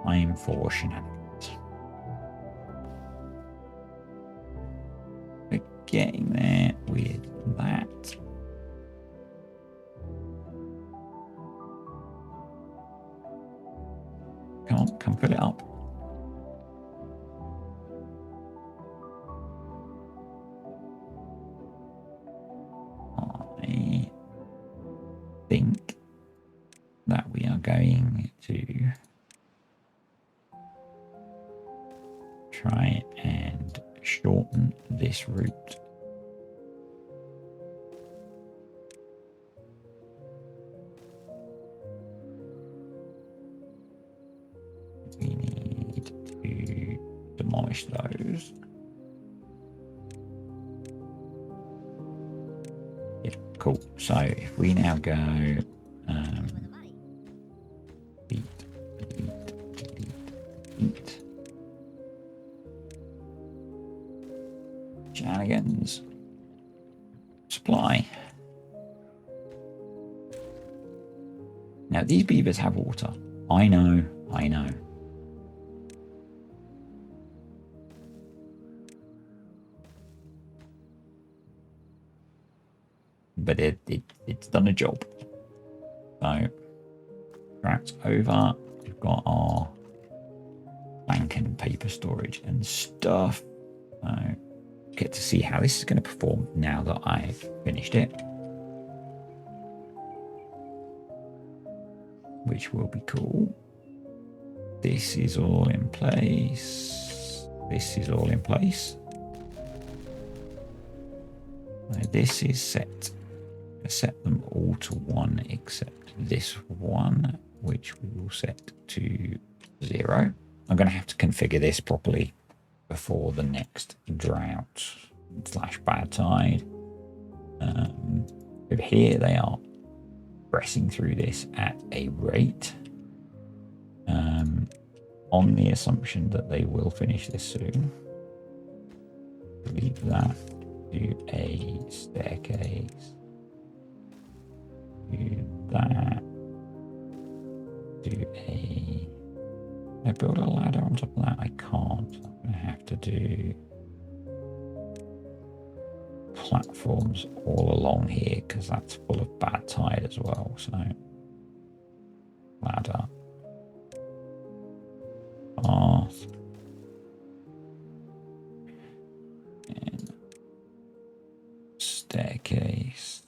Time for shenanigans. We're getting there with that. Come on, come fill it up. I think that we are going to try and shorten this route. We need to demolish those. Yeah, cool. So if we now go delete. Shenanigans. Supply. Now these beavers have water. I know. But it's done a job. So that's over. We've got our plank and paper storage and stuff. So get to see how this is going to perform now that I've finished it, which will be cool. This is all in place. This is all in place. Now this is set. I set them all to 1 except this one, which we will set to 0. I'm going to have to configure this properly before the next drought / bad tide. Over here they are pressing through this at a rate, on the assumption that they will finish this soon. Leave that. Do a staircase. Do that. Do a... Can I build a ladder on top of that? I can't. I'm going to have to do platforms all along here because that's full of bad tide as well. So ladder, path, and staircase.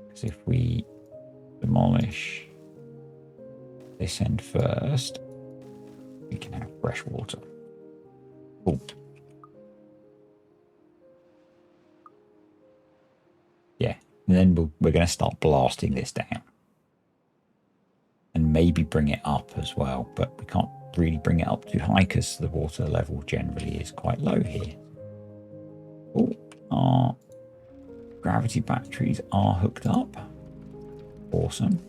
Because if we demolish this end first, we can have fresh water. Cool. Yeah, and then we're going to start blasting this down. And maybe bring it up as well, but we can't really bring it up too high because the water level generally is quite low here. Oh, our gravity batteries are hooked up. Awesome.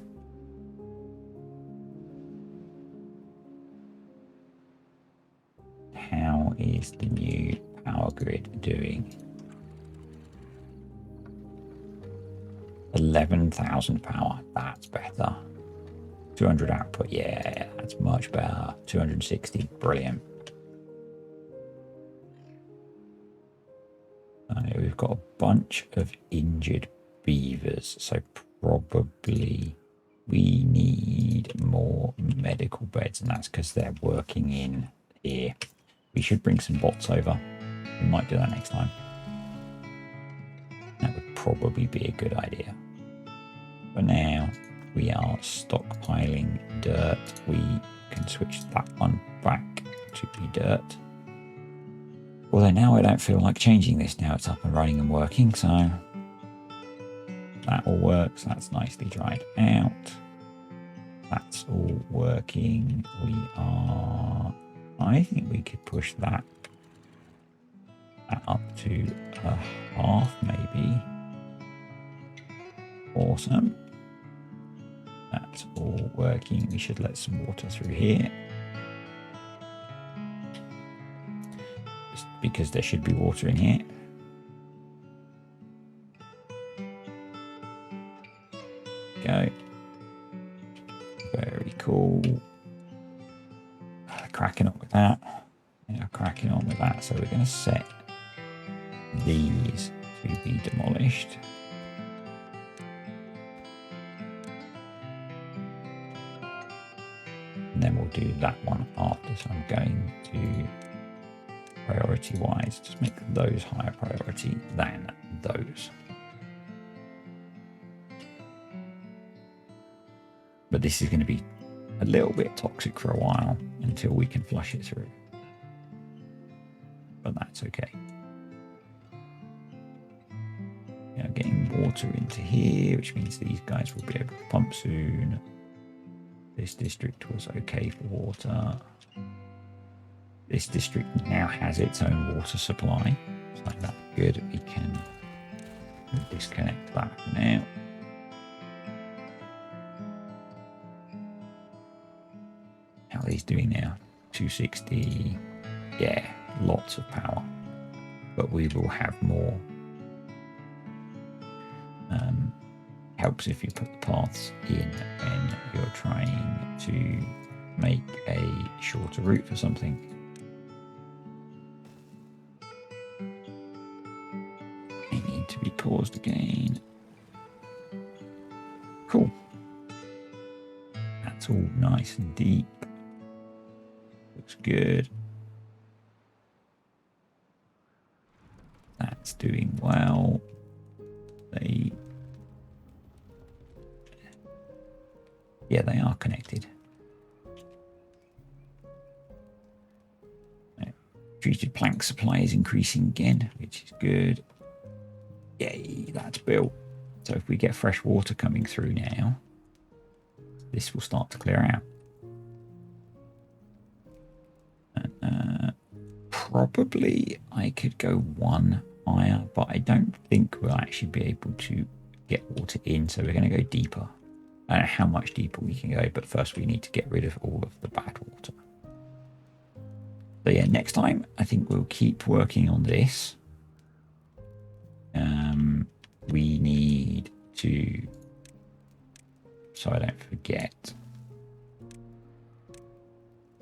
How is the new power grid doing? 11,000 power. That's better. 200 output. Yeah, that's much better. 260. Brilliant. We've got a bunch of injured beavers, so probably we need more medical beds, and that's because they're working in here. We should bring some bots over. We might do that next time. That would probably be a good idea. For now, we are stockpiling dirt. We can switch that one back to be dirt. Although now I don't feel like changing this. Now it's up and running and working, so that all works. That's nicely dried out. That's all working. I think we could push that up to a half maybe. Awesome. That's all working. We should let some water through here. Just because there should be water in here. Go. Very cool. Cracking on with that. Yeah, cracking on with that. So we're going to set these to be demolished. And then we'll do that one after. So I'm going to, priority wise, just make those higher priority than those. But this is going to be a little bit toxic for a while until we can flush it through. But that's okay. Now getting water into here, which means these guys will be able to pump soon. This district was okay for water. This district now has its own water supply. So that's good. We can disconnect that now. How are these doing now? 260. Yeah, lots of power. But we will have more. Helps if you put the paths in when you're trying to make a shorter route for something. They need to be paused again. Cool. That's all nice and deep. Looks good. That's doing well. Yeah, they are connected. Treated plank supply is increasing again, which is good. Yay, that's built. So if we get fresh water coming through now, this will start to clear out. Probably I could go one higher, but I don't think we'll actually be able to get water in, so we're going to go deeper. I don't know how much deeper we can go, but first we need to get rid of all of the bad water. So yeah, next time I think we'll keep working on this. We need to, so I don't forget,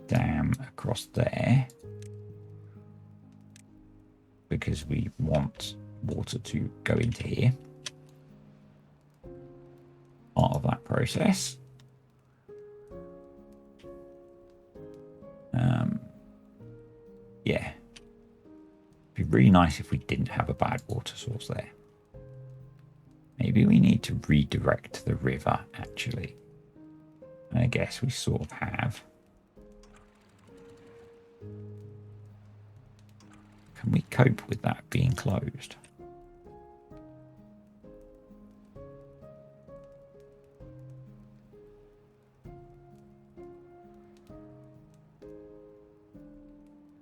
dam across there. because we want water to go into here. Part of that process. Yeah. It'd be really nice if we didn't have a bad water source there. Maybe we need to redirect the river, actually. And I guess we sort of have. Can we cope with that being closed?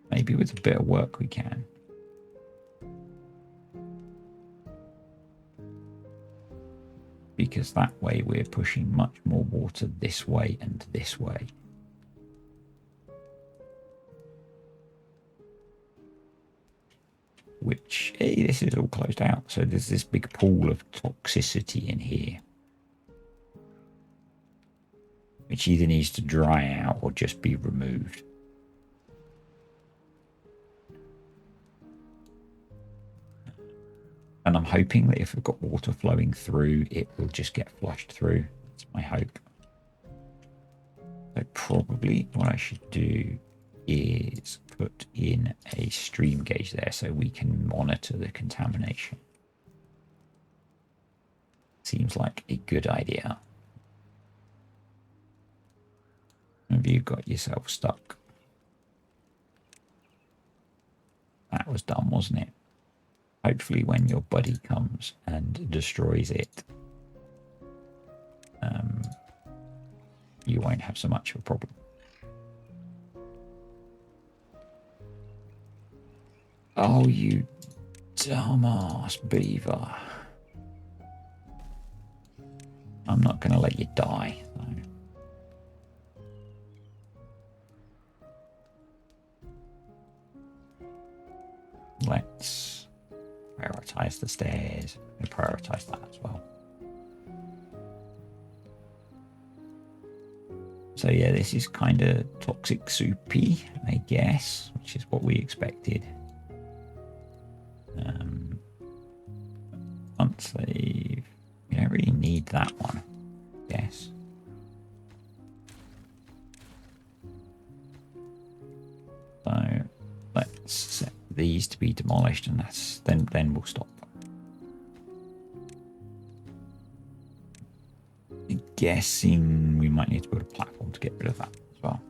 Maybe with a bit of work we can. Because that way we're pushing much more water this way and this way. Which, hey, this is all closed out. So there's this big pool of toxicity in here. Which either needs to dry out or just be removed. And I'm hoping that if we've got water flowing through, it will just get flushed through. That's my hope. So probably what I should do is put in a stream gauge there so we can monitor the contamination. Seems like a good idea. Have you got yourself stuck? That was dumb, wasn't it? Hopefully when your buddy comes and destroys it, you won't have so much of a problem. Oh, you dumbass beaver. I'm not going to let you die, though. Let's prioritize the stairs and prioritize that as well. So yeah, this is kind of toxic soupy, I guess, which is what we expected. Unsave. We don't really need that one, yes. So let's set these to be demolished, and that's then we'll stop. I'm guessing we might need to build a platform to get rid of that as well.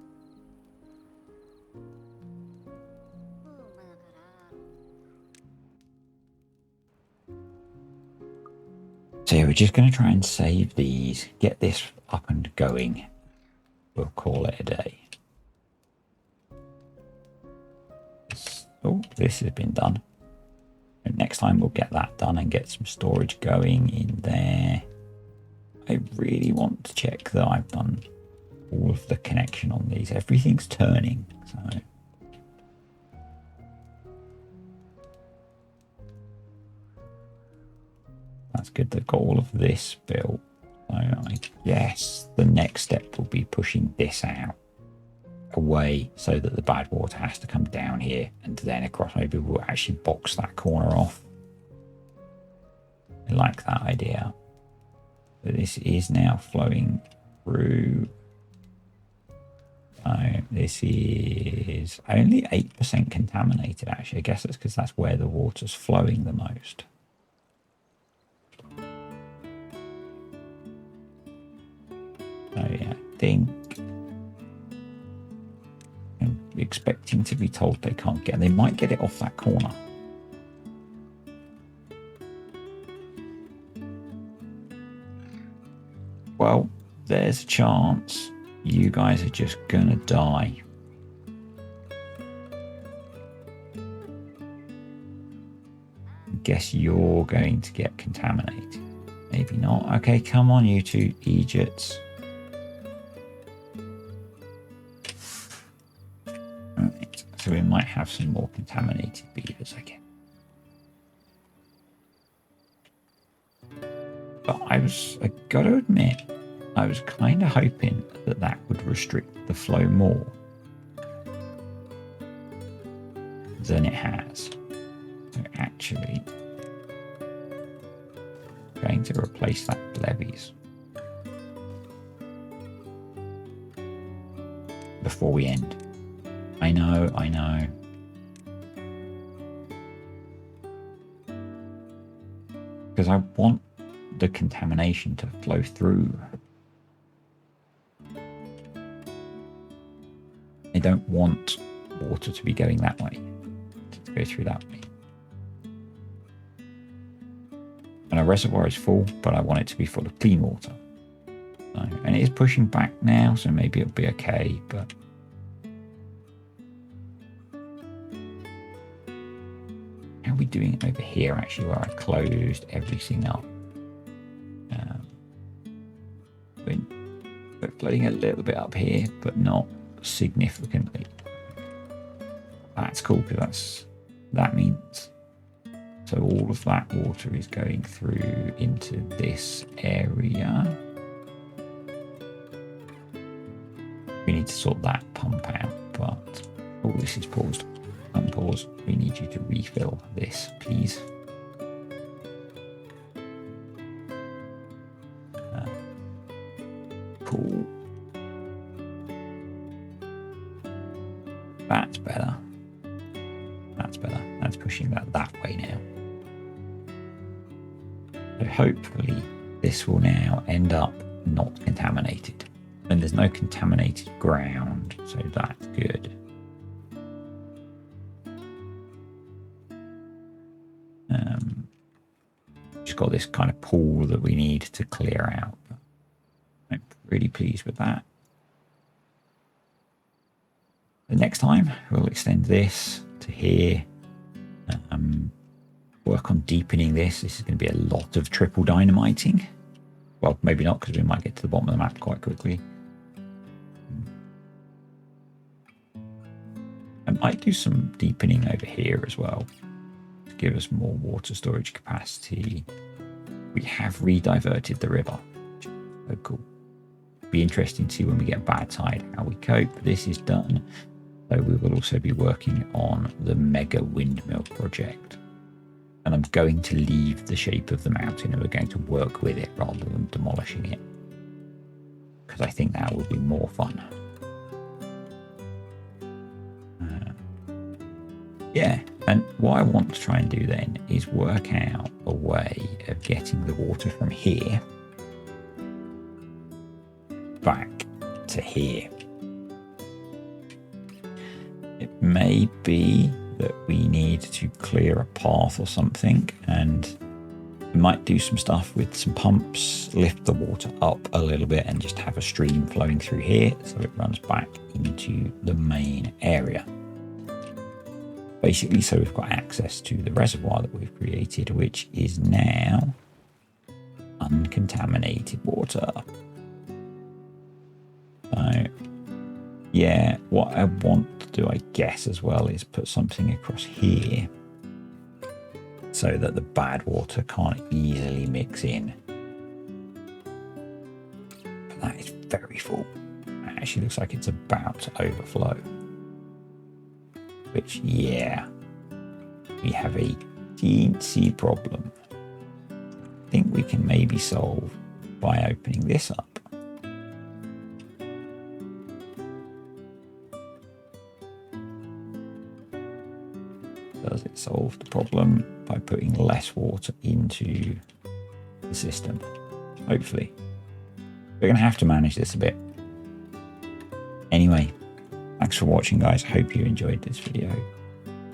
So yeah, we're just going to try and save these, get this up and going. We'll call it a day. Oh, this has been done. And next time we'll get that done and get some storage going in there. I really want to check that I've done all of the connection on these. Everything's turning, so. That's good. They've got all of this built. So I guess the next step will be pushing this out away so that the bad water has to come down here and then across. Maybe we'll actually box that corner off. I like that idea. But this is now flowing through. So this is only 8% contaminated, actually. I guess that's because that's where the water's flowing the most. So yeah, I think I'm expecting to be told they can't get. They might get it off that corner. Well, there's a chance you guys are just gonna die. I guess you're going to get contaminated. Maybe not. Okay, come on, you two Egypts. Right, so we might have some more contaminated beavers again. But I got to admit, I was kind of hoping that that would restrict the flow more than it has. So actually, I'm going to replace that with levees before we end. I know. Because I want the contamination to flow through. I don't want water to be going that way, to go through that way. And our reservoir is full, but I want it to be full of clean water. So, and it is pushing back now, so maybe it'll be okay, but how are we doing it over here actually, where I closed everything up? We're flooding a little bit up here, but not significantly. That's cool, because that means so all of that water is going through into this area. We need to sort that pump out, but oh, this is paused. Unpause. We need you to refill this, please. Cool. That's better. That's better. That's pushing that way now. So hopefully this will now end up not contaminated. And there's no contaminated ground, so that's good. Just got this kind of pool that we need to clear out. I'm really pleased with that. The next time we'll extend this to here. Work on deepening this. This is going to be a lot of triple dynamiting. Well, maybe not, because we might get to the bottom of the map quite quickly. I might do some deepening over here as well to give us more water storage capacity. We have re-diverted the river. Oh, cool. Be interesting to see when we get bad tide how we cope. This is done. So we will also be working on the mega windmill project. And I'm going to leave the shape of the mountain and we're going to work with it rather than demolishing it. Because I think that will be more fun. Yeah, and what I want to try and do then is work out a way of getting the water from here back to here. It may be that we need to clear a path or something, and we might do some stuff with some pumps, lift the water up a little bit and just have a stream flowing through here so it runs back into the main area. Basically, so we've got access to the reservoir that we've created, which is now uncontaminated water. So yeah, what I want to do, I guess, as well, is put something across here so that the bad water can't easily mix in. But that is very full. It actually looks like it's about to overflow. Which, yeah, we have a teensy problem. I think we can maybe solve by opening this up. Does it solve the problem by putting less water into the system? Hopefully. We're going to have to manage this a bit. Anyway, thanks for watching, guys. Hope you enjoyed this video.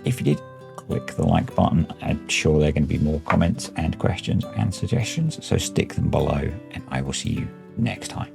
If you did, click the like button. I'm sure there are going to be more comments and questions and suggestions, so stick them below and I will see you next time.